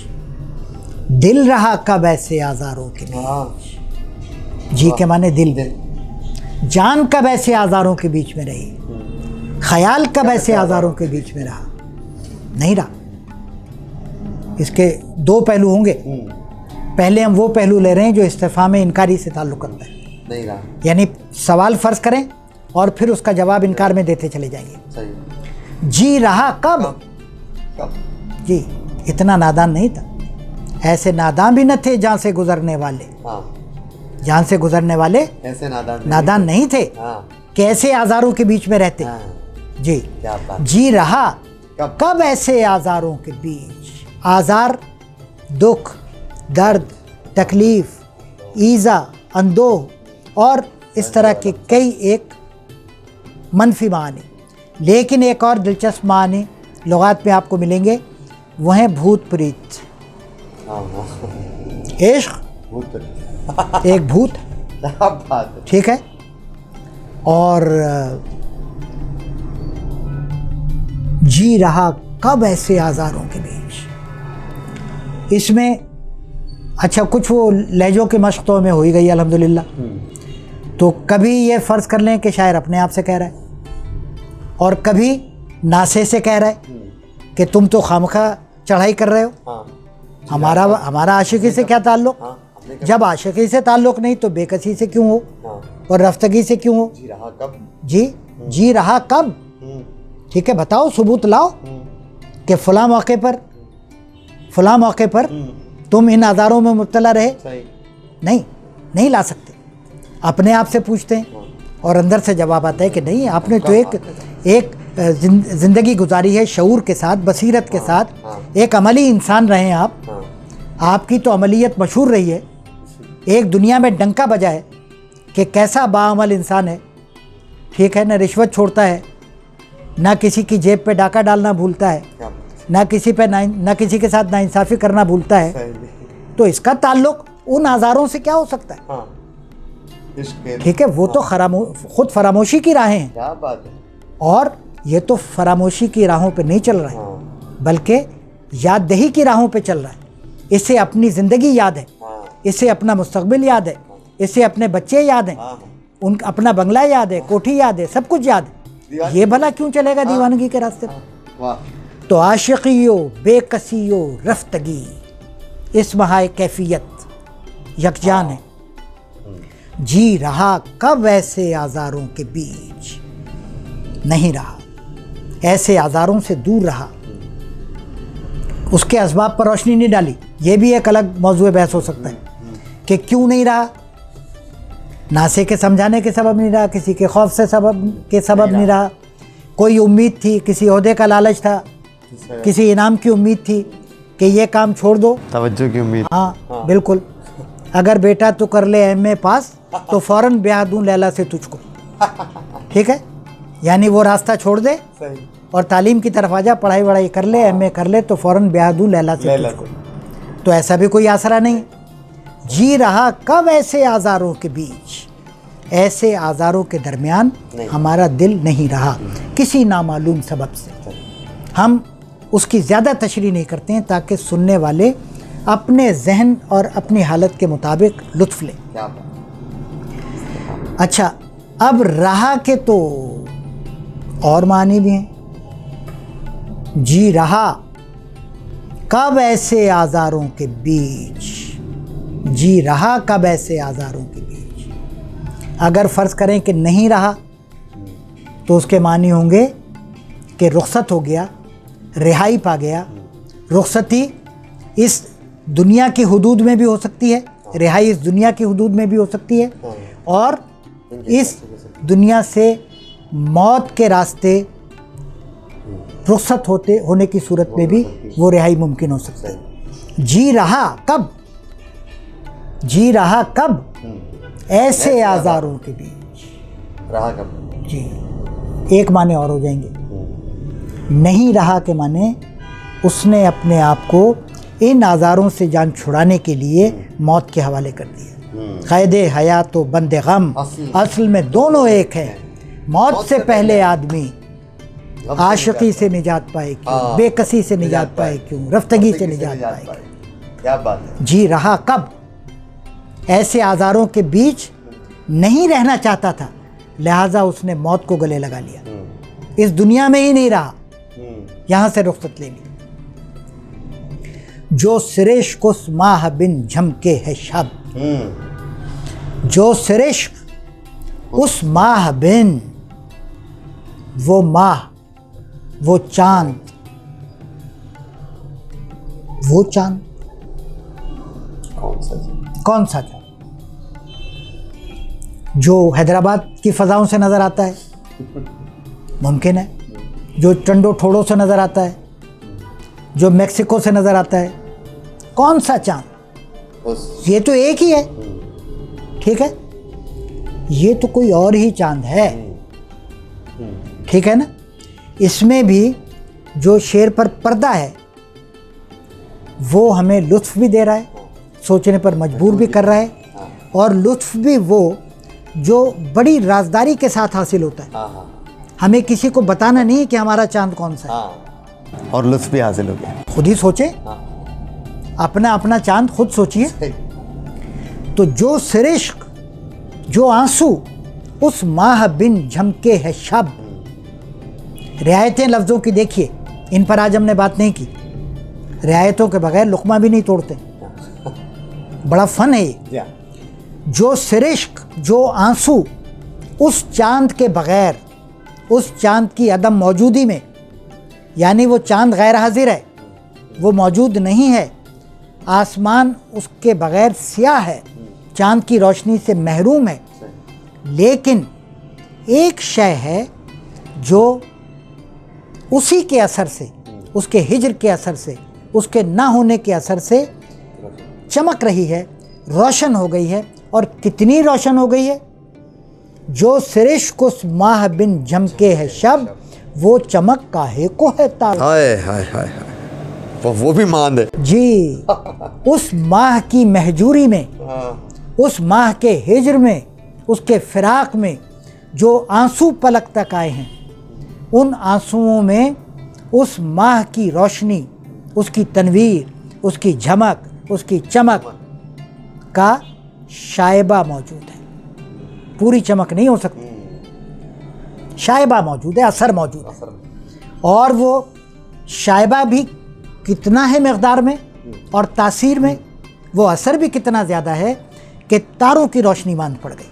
Speaker 2: दिल रहा कब ऐसे आज़ारों के बीच। जी के माने दिल। जान कब ऐसे आज़ारों के बीच में रही, ख्याल कब ऐसे आज़ारों के बीच में रहा, नहीं रहा। इसके दो पहलू होंगे। पहले हम वो पहलू ले रहे हैं जो इस्तिफ़हाम इनकारी से ताल्लुक़ रखता है, नहीं रहा, यानी सवाल फ़र्ज़ करें और फिर उसका जवाब इनकार में देते चले जाएंगे। जी रहा कब, जी इतना नादान नहीं था, ऐसे नादान भी न थे जहाँ से गुजरने वाले, जहाँ से गुजरने वाले ऐसे नादान नहीं थे, कैसे आज़ारों के बीच में रहते। जी जी रहा कब ऐसे आज़ारों के बीच। आज़ार दुख, दर्द, तकलीफ़, ईज़ा, अंदोह और इस तरह के कई एक मनफी मानी। लेकिन एक और दिलचस्प मानी लुगात में आपको मिलेंगे, वो हैं भूत प्रीत। इश्क एक भूत, ठीक है, और जी रहा कब ऐसे आज़ारों के बीच। इसमें अच्छा कुछ वो लहजों के मश्क तो में हो ही गई अल्हम्दुलिल्लाह। तो कभी ये फ़र्ज़ कर लें कि शायर अपने आप से कह रहा है, और कभी नासे से कह रहा है कि तुम तो खामखा चढ़ाई कर रहे हो। हमारा आशिकी से क्या ताल्लुक़? जब आशिकी से ताल्लुक़ नहीं तो बेकसी से क्यों हो, और रफ्तगी से क्यों हो? जी रहा कब, जी रहा कब, ठीक है, बताओ, सबूत लाओ कि फ़लाँ मौके पर तुम इन आज़ारों में मुब्तला रहे। नहीं ला सकते। अपने आप से पूछते हैं और अंदर से जवाब आता है कि नहीं, आपने तो एक ज़िंदगी गुजारी है शऊर के साथ, बसीरत के साथ, एक अमली इंसान रहे हैं आप। आपकी तो अमलियत मशहूर रही है, एक दुनिया में डंका बजा है कि कैसा बाअमल इंसान है, ठीक है, न रिश्वत छोड़ता है, ना किसी की जेब पे डाका डालना भूलता है, ना किसी के साथ नाइंसाफ़ी करना भूलता है। तो इसका ताल्लुक़ उन आज़ारों से क्या हो सकता है? ठीक है, वो तो खुद फरामोशी की राहें हैं। क्या बात है। और ये तो फरामोशी की राहों पे नहीं चल रहा है, बल्कि याददही की राहों पे चल रहा है। इसे अपनी ज़िंदगी याद है, इसे अपना मुस्तक़बिल याद है, इसे अपने बच्चे याद हैं, अपना बंगला याद है, कोठी याद है, सब कुछ याद है। ये भला क्यों चलेगा दीवानगी के रास्ते पर? तो आशिकियो, बेकसियो, रफ्तगी, इस महाए कैफियत यकजान है। जी रहा कब ऐसे आज़ारों के बीच, नहीं रहा, ऐसे आज़ारों से दूर रहा, उसके असबाब पर रोशनी नहीं डाली। ये भी एक अलग मौजूद बहस हो सकता है कि क्यों नहीं रहा। नासे के समझाने के सबब नहीं रहा, किसी के खौफ से सबब नहीं रहा, कोई उम्मीद थी, किसी ओहदे का लालच था, किसी इनाम की उम्मीद थी कि ये काम छोड़ दो, तवज्जो की उम्मीद। हाँ बिल्कुल, अगर बेटा तू कर ले एमए पास तो फ़ौरन ब्याह दूँ लैला से तुझको, ठीक है, यानी वो रास्ता छोड़ दे और तालीम की तरफ आ जा, पढ़ाई वढ़ाई कर ले, एमए कर ले तो फ़ौरन ब्याह दूँ लैला से तुझको। तो ऐसा भी कोई आसरा नहीं। जी रहा कब ऐसे आज़ारों के बीच, ऐसे आज़ारों के दरमियान हमारा दिल नहीं रहा किसी नामालूम सबब से। हम उसकी ज़्यादा तशरीह नहीं करते हैं ताकि सुनने वाले अपने जहन और अपनी हालत के मुताबिक लुत्फ़ लें।
Speaker 1: क्या बात।
Speaker 2: अच्छा, अब रहा के तो और मानी भी हैं। जी रहा कब ऐसे आज़ारों के बीच, जी रहा कब ऐसे आज़ारों के बीच। अगर फ़र्ज़ करें कि नहीं रहा तो उसके मानी होंगे कि रुख़सत हो गया, रिहाई पा गया। रुख़सती इस दुनिया की हुदूद में भी हो सकती है, रिहाई इस दुनिया की हुदूद में भी हो सकती है, और इस दुनिया से मौत के रास्ते रुख़सत होने की सूरत में भी वो रिहाई मुमकिन हो सकती है। जी रहा कब, जी रहा कब ऐसे आज़ारों के बीच,
Speaker 1: रहा कब।
Speaker 2: जी एक माने और हो जाएंगे। नहीं रहा के माने उसने अपने आप को इन आज़ारों से जान छुड़ाने के लिए मौत के हवाले कर दिया। क़ैदे हयात व बंदे गम असल में दोनों एक हैं। मौत से पहले आदमी आशिकी से निजात पाए क्यों, बेकसी से निजात पाए क्यों, रफ्तगी से निजात पाए क्यों।
Speaker 1: क्या बात है।
Speaker 2: जी रहा कब ऐसे आज़ारों के बीच नहीं रहना चाहता था, लिहाजा उसने मौत को गले लगा लिया। इस दुनिया में ही नहीं रहा, यहाँ से रुख़सत ले ली। जो सिरिश्क उस माह बिन झमके है शब, जो सिरिश्क उस माह बिन, वो माह, वो चांद, वो चांद कौन सा चांद जो हैदराबाद की फ़ज़ाओं से नज़र आता है, मुमकिन है। जो टंडो ठोड़ों से नज़र आता है, जो मेक्सिको से नज़र आता है, कौन सा चांद? ये तो एक ही है, ठीक है। ये तो कोई और ही चांद है, ठीक है ना। इसमें भी जो शेर पर पर्दा है वो हमें लुत्फ़ भी दे रहा है, सोचने पर मजबूर भी कर रहा है, और लुत्फ़ भी वो जो बड़ी राजदारी के साथ हासिल होता है। हमें किसी को बताना नहीं कि हमारा चांद कौन सा है,
Speaker 1: और लुत्फ़ भी हासिल हो गया।
Speaker 2: खुद ही सोचे, अपना अपना चांद खुद सोचिए। तो जो सिरिश्क, जो आंसू उस माह बिन झमके है शब। रियायतें लफ्ज़ों की देखिए, इन पर आज हमने बात नहीं की। रियायतों के बगैर लुक़मा भी नहीं तोड़ते, बड़ा फ़न है ये। जो सिरिश्क, जो आंसू उस चांद के बगैर, उस चांद की अदम मौजूदी में, यानी वो चांद गैर हाजिर है, वो मौजूद नहीं है, आसमान उसके बगैर स्याह है, चांद की रोशनी से महरूम है। लेकिन एक शय है जो उसी के असर से, उसके हिज्र के असर से, उसके ना होने के असर से चमक रही है, रोशन हो गई है। और कितनी रोशन हो गई है? जो सिरिश्क उस माह बिन झमके है शब, वो चमक काहे को है तारा।
Speaker 1: हाय हाय हाय, वो भी मान है
Speaker 2: जी। उस माह की महजूरी में, उस माह के हिज्र में, उसके फिराक में जो आंसू पलक तक आए हैं, उन आंसुओं में उस माह की रोशनी, उसकी तनवीर, उसकी झमक, उसकी चमक का शायबा मौजूद है। पूरी चमक नहीं हो सकती, शायबा मौजूद है, असर मौजूद है। और वो शायबा भी कितना है मकदार में और तासीर में, वो असर भी कितना ज़्यादा है कि तारों की रोशनी मांद पड़ गई।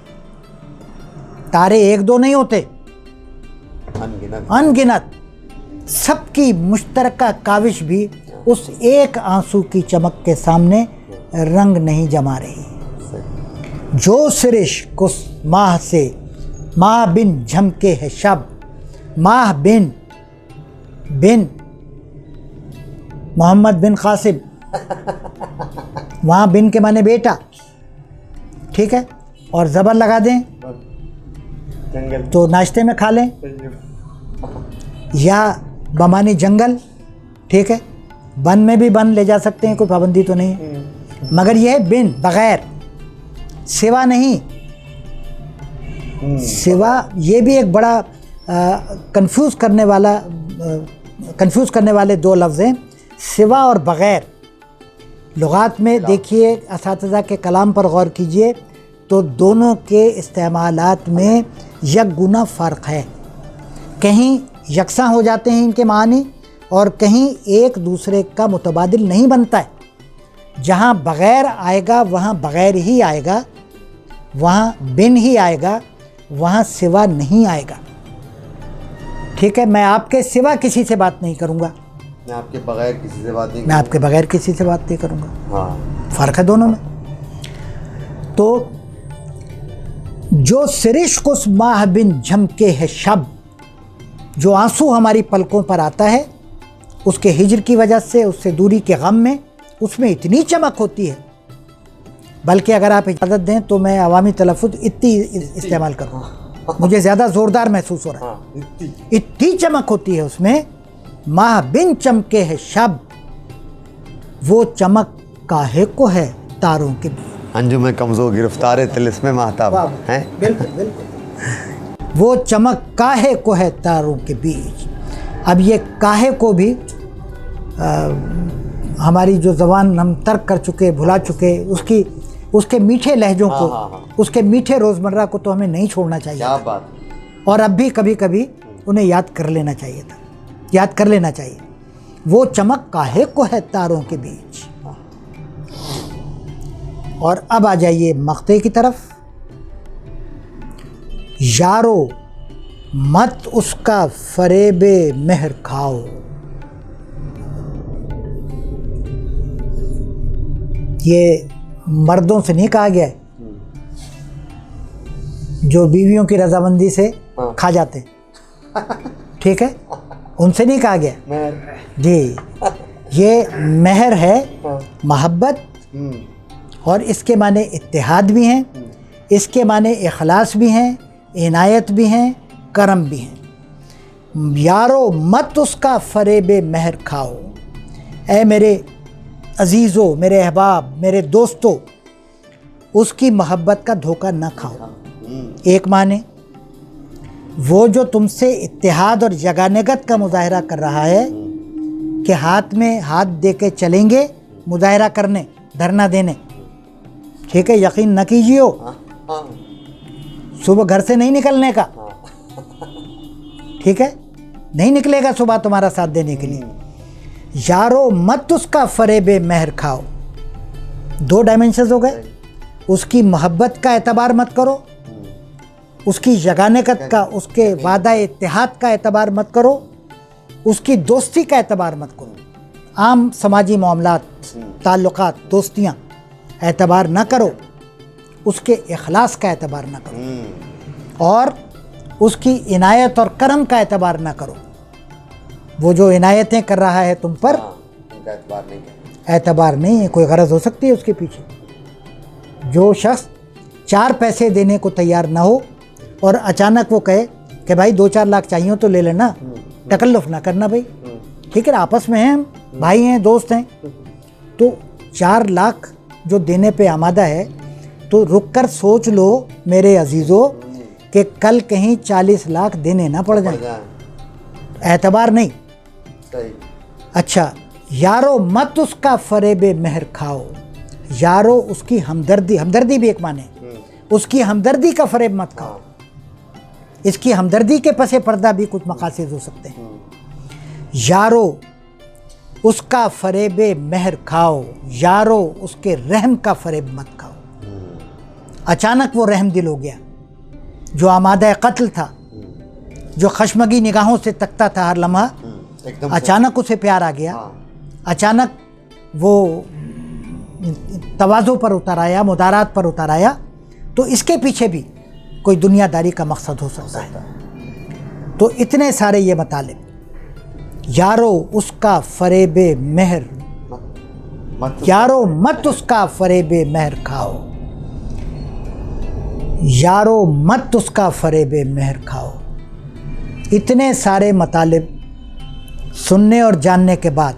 Speaker 2: तारे एक दो नहीं होते, अनगिनत। सबकी मुश्तरका काविश भी उस एक आंसू की चमक के सामने रंग नहीं जमा रही। जो सिरिश्क उस माह से, माह बिन झमके है शब, माह बिन, बिन मोहम्मद बिन कासिम, वहाँ बिन के माने बेटा, ठीक है, और ज़बर लगा दें तो नाश्ते में खा लें, या बमानी जंगल, ठीक है, बन में भी बन ले जा सकते हैं, कोई पाबंदी तो नहीं है। मगर यह है बिन, बग़ैर, सिवा नहीं। सिवा ये भी एक बड़ा कंफ्यूज करने वाले दो लफ्ज़ हैं, सिवा और बग़ैर। लुगात में देखिए, असातिज़ा के कलाम पर गौर कीजिए तो दोनों के इस्तेमालात में एक गुना फ़र्क है। कहीं यकसां हो जाते हैं इनके मानी और कहीं एक दूसरे का मुतबादिल नहीं बनता है। जहाँ बग़ैर आएगा वहाँ बग़ैर ही आएगा, वहाँ बिन ही आएगा, वहाँ सिवा नहीं आएगा। ठीक है, मैं आपके सिवा किसी से बात नहीं करूँगा,
Speaker 1: मैं आपके बगैर किसी से बात नहीं
Speaker 2: मैं आपके बगैर किसी से बात नहीं करूँगा।
Speaker 1: हाँ,
Speaker 2: फ़र्क है दोनों में। तो जो सिरिश्क उस माह बिन झमके है शब, जो आंसू हमारी पलकों पर आता है उसके हिजर की वजह से, उससे दूरी के गम में, उसमें इतनी चमक होती है, बल्कि अगर आप इजाज़त दें तो मैं अवामी तलफ़ुज़ इतनी इस्तेमाल करूँगा, मुझे ज़्यादा ज़ोरदार महसूस हो रहा है। इतनी चमक होती है उसमें, माह बिन चमके है शब, वो चमक काहे को है तारों के बीच।
Speaker 1: अंजुम कमज़ोर गिरफ्तार तिलिस्मे महताब हैं।
Speaker 2: बिल्कुल बिल्कुल। वो चमक काहे को है तारों के बीच। अब ये काहे को भी हमारी जो ज़बान हम तर्क कर चुके, भुला चुके, उसके मीठे लहजों को, उसके मीठे रोज़मर्रा को तो हमें नहीं छोड़ना चाहिए।
Speaker 1: क्या बात।
Speaker 2: और अब भी कभी कभी उन्हें याद कर लेना चाहिए था, याद कर लेना चाहिए। वो चमक काहे को है तारों के बीच। और अब आ जाइए मक्ते की तरफ। यारो मत उसका फरेबे मेहर खाओ। ये मर्दों से नहीं कहा गया है जो बीवियों की रजामंदी से खा जाते, ठीक है, उनसे नहीं कहा गया जी। ये मेहर है, मोहब्बत, और इसके माने इत्तेहाद भी हैं, इसके माने इखलास भी हैं, इनायत भी हैं, करम भी हैं। यारो मत उसका फरेबे मेहर खाओ। ऐ मेरे अजीज़ों, मेरे अहबाब, मेरे दोस्तों, उसकी मोहब्बत का धोखा न खाओ। एक माने वो जो तुमसे इत्तेहाद और यगानगत का मुजाहरा कर रहा है कि हाथ में हाथ दे के चलेंगे मुजाहरा करने, धरना देने, ठीक है, यकीन न कीजिए सुबह घर से नहीं निकलने का, ठीक है, नहीं निकलेगा सुबह तुम्हारा साथ देने के लिए। यारो मत उसका फरेबे मेहर खाओ। दो डायमेंशंस हो गए। उसकी मोहब्बत का एतबार मत करो, उसकी यगानगत का, उसके वादा इत्तेहाद का एतबार मत करो, उसकी दोस्ती का एतबार मत करो। आम समाजी मामलात, ताल्लुकात, दोस्तियाँ एतबार न करो, उसके इखलास का एतबार न करो, और उसकी इनायत और करम का एतबार न करो। वो जो इनायतें कर रहा है तुम पर, एतबार नहीं है, कोई गरज हो सकती है उसके पीछे। जो शख्स 4 पैसे देने को तैयार ना हो और अचानक वो कहे कि भाई 2-4 लाख चाहिए तो ले लेना, तकल्लुफ़ ना करना भाई, ठीक है, आपस में हैं, हम भाई हैं, दोस्त हैं, तो 4 लाख जो देने पे आमादा है तो रुक कर सोच लो मेरे अजीज़ों कि कल कहीं 40 लाख देने ना पड़ जाए। एतबार नहीं। अच्छा, यारो मत उसका फरेबे मेहर खाओ। यारो उसकी हमदर्दी, हमदर्दी भी एक माने, उसकी हमदर्दी का फरेब मत खाओ। इसकी हमदर्दी के पसे पर्दा भी कुछ मकासद हो सकते हैं। यारो उसका फरेबे मेहर खाओ, यारो उसके रहम का फरेब मत खाओ। अचानक वो रहम दिल हो गया, जो आमादा कत्ल था, जो खशमगी निगाहों से तकता था हर लम्हा, अचानक उसे प्यार आ गया, अचानक वो तवाज़ु पर उतर आया, मुदारात पर उतर आया, तो इसके पीछे भी कोई दुनियादारी का मकसद हो सकता है। तो इतने सारे ये मतलब। यारो उसका फरेबे मेहर, यारो मत उसका फरेबे मेहर खाओ, यारो मत उसका फरेबे मेहर खाओ। इतने सारे मतलब सुनने और जानने के बाद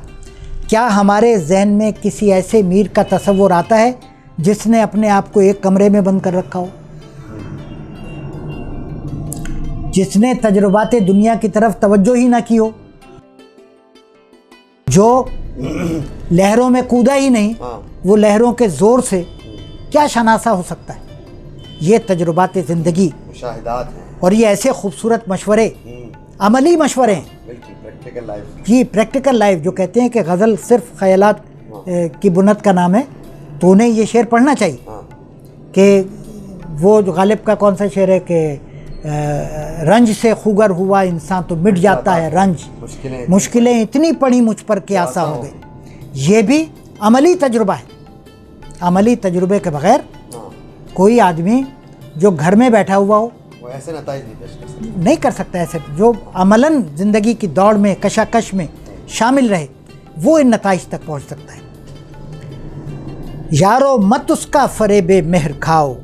Speaker 2: क्या हमारे जहन में किसी ऐसे मीर का तसव्वुर आता है जिसने अपने आप को एक कमरे में बंद कर रखा हो, जिसने तजुर्बाते दुनिया की तरफ तवज्जो ही ना की हो, जो लहरों में कूदा ही नहीं, वो लहरों के ज़ोर से क्या शनासा हो सकता है। ये तजुर्बात ज़िंदगी,
Speaker 1: मुशाहिदात हैं,
Speaker 2: और ये ऐसे खूबसूरत मशवरे, अमली मशवरे हैं।
Speaker 1: Practical life.
Speaker 2: जी, प्रैक्टिकल लाइफ। जो कहते हैं कि गज़ल सिर्फ ख़यालात की बुनत का नाम है, तो उन्हें ये शेर पढ़ना चाहिए कि वो जो गालिब का कौन सा शेर है कि रंज से खुगर हुआ इंसान तो मिट जाता है रंज, मुश्किलें इतनी पड़ी मुझ पर कि आसा हो गई। ये भी अमली तजुर्बा है। अमली तजुर्बे के बग़ैर कोई आदमी जो घर में बैठा हुआ हो
Speaker 1: वो ऐसे नताइज
Speaker 2: नहीं कर सकता। ऐसे जो अमलन ज़िंदगी की दौड़ में, कशाकश में शामिल रहे, वो इन नताइज तक पहुँच सकता है। यारो मत उसका फरेबे मेहर खाओ,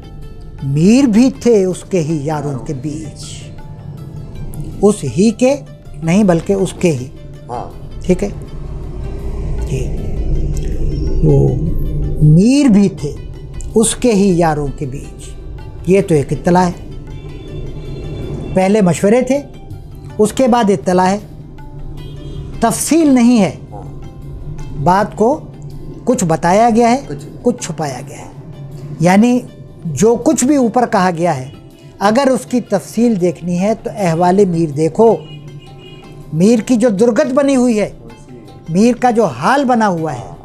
Speaker 2: मीर भी थे उसके ही यारों के बीच। उस ही के नहीं बल्कि उसके ही, ठीक है जी। वो मीर भी थे उसके ही यारों के बीच। ये तो एक इत्तला है। पहले मशवरे थे, उसके बाद इत्तला है। तफसील नहीं है, बात को कुछ बताया गया है, कुछ छुपाया गया है। यानी जो कुछ भी ऊपर कहा गया है, अगर उसकी तफसील देखनी है तो अहवाले मीर देखो। मीर की जो दुर्गत बनी हुई है, मीर का जो हाल बना हुआ है,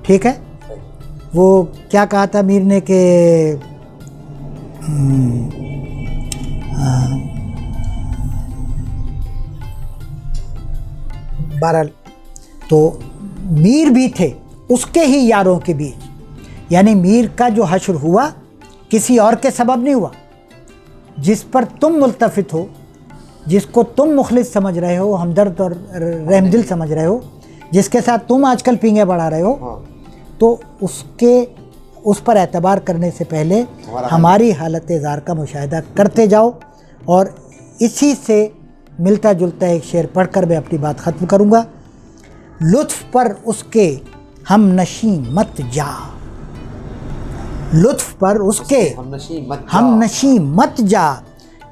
Speaker 2: ठीक है। वो क्या कहा था मीर ने कि बहरहाल, तो मीर भी थे उसके ही यारों के बीच। यानी मीर का जो हश्र हुआ किसी और के सबब नहीं हुआ। जिस पर तुम मुल्तफित हो, जिसको तुम मुखलिस समझ रहे हो, हमदर्द और रहमदिल समझ रहे हो, जिसके साथ तुम आजकल पींगे बढ़ा रहे हो, तो उस पर एतबार करने से पहले हमारी हालत ज़ार का मुशाहिदा करते जाओ। और इसी से मिलता जुलता एक शेर पढ़कर मैं अपनी बात ख़त्म करूँगा। लुत्फ़ पर उसके हम नशी मत जा, लुत्फ़ पर उसके हम नशी मत जा,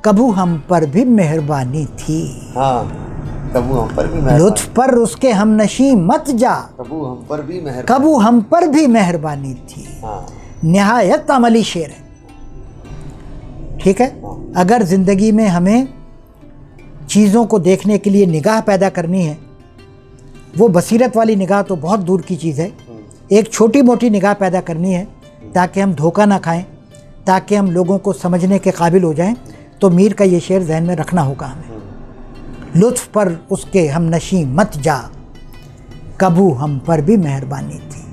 Speaker 2: कबू हम पर भी मेहरबानी थी।
Speaker 1: कबू हम पर भी
Speaker 2: लुत्फ़ पर उसके हम नशी मत जा,
Speaker 1: कबू हम पर भी
Speaker 2: मेहरबानी थी। निहायत अमली शेर है, ठीक है। अगर ज़िंदगी में हमें चीज़ों को देखने के लिए निगाह पैदा करनी है, वो बसीरत वाली निगाह तो बहुत दूर की चीज़ है। एक छोटी मोटी निगाह पैदा करनी है ताकि हम धोखा ना खाएं, ताकि हम लोगों को समझने के काबिल हो जाएं, तो मीर का ये शेर जहन में रखना होगा हमें। लुत्फ़ पर उसके हम नशी मत जा, कबू हम पर भी मेहरबानी थी।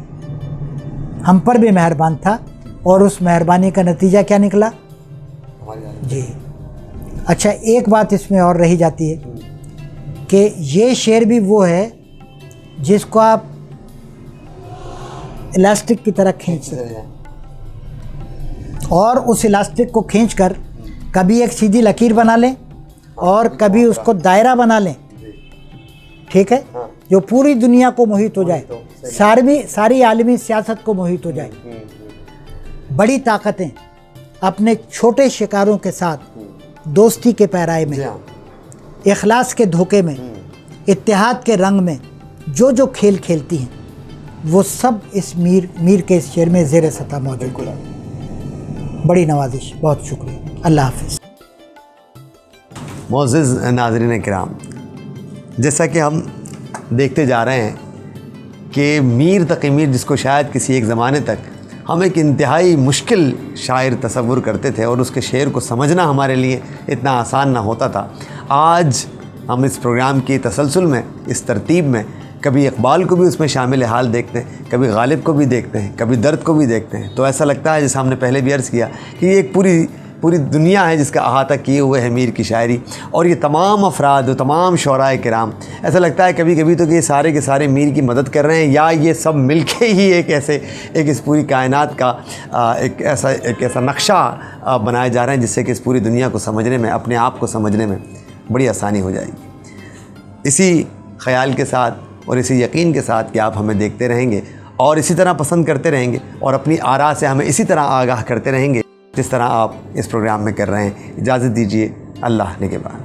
Speaker 2: हम पर भी मेहरबान था, और उस मेहरबानी का नतीजा क्या निकला जी। अच्छा, एक बात इसमें और रही जाती है कि ये शेर भी वो है जिसको आप इलास्टिक की तरह खींच सकते हैं, और उस इलास्टिक को खींचकर कभी एक सीधी लकीर बना लें और कभी उसको दायरा बना लें, ठीक है, जो पूरी दुनिया को मोहित हो जाए, सारी आलमी सियासत को मोहित हो जाए। बड़ी ताकतें अपने छोटे शिकारों के साथ दोस्ती के पैराए में, इखलास के धोखे में, इत्तेहाद के रंग में जो जो खेल खेलती हैं, वो सब इस मीर के इस शेर में ज़ेर सतह मौजूद है। बड़ी नवाजिश, बहुत शुक्रिया। अल्लाह हाफ़िज़।
Speaker 1: मोअज़्ज़िज़ नाज़रीन किराम, जैसा कि हम देखते जा रहे हैं कि मीर तक़ी मीर, जिसको शायद किसी एक ज़माने तक हम एक इंतहाई मुश्किल शायर तसव्वुर करते थे और उसके शेर को समझना हमारे लिए इतना आसान ना होता था, आज हम इस प्रोग्राम की तसलसल में, इस तरतीब में कभी इकबाल को भी उसमें शामिल हाल देखते हैं, कभी गालिब को भी देखते हैं, कभी दर्द को भी देखते हैं। तो ऐसा लगता है, जैसा हमने पहले भी अर्ज़ किया, कि ये एक पूरी दुनिया है जिसका अहाता किए हुए है मीर की शायरी। और ये तमाम अफराद, तमाम शुअराए किराम, ऐसा लगता है कभी कभी तो कि ये सारे के सारे मीर की मदद कर रहे हैं, या ये सब मिल के ही एक इस पूरी कायनात का एक ऐसा नक्शा बनाए जा रहे हैं जिससे कि इस पूरी दुनिया को समझने में, अपने आप को समझने में बड़ी आसानी हो जाएगी। इसी ख़याल के साथ और इसी यकीन के साथ कि आप हमें देखते रहेंगे और इसी तरह पसंद करते रहेंगे और अपनी आरा से हमें इसी तरह आगाह करते रहेंगे जिस तरह आप इस प्रोग्राम में कर रहे हैं। इजाज़त दीजिए, अल्लाह ने के बाद।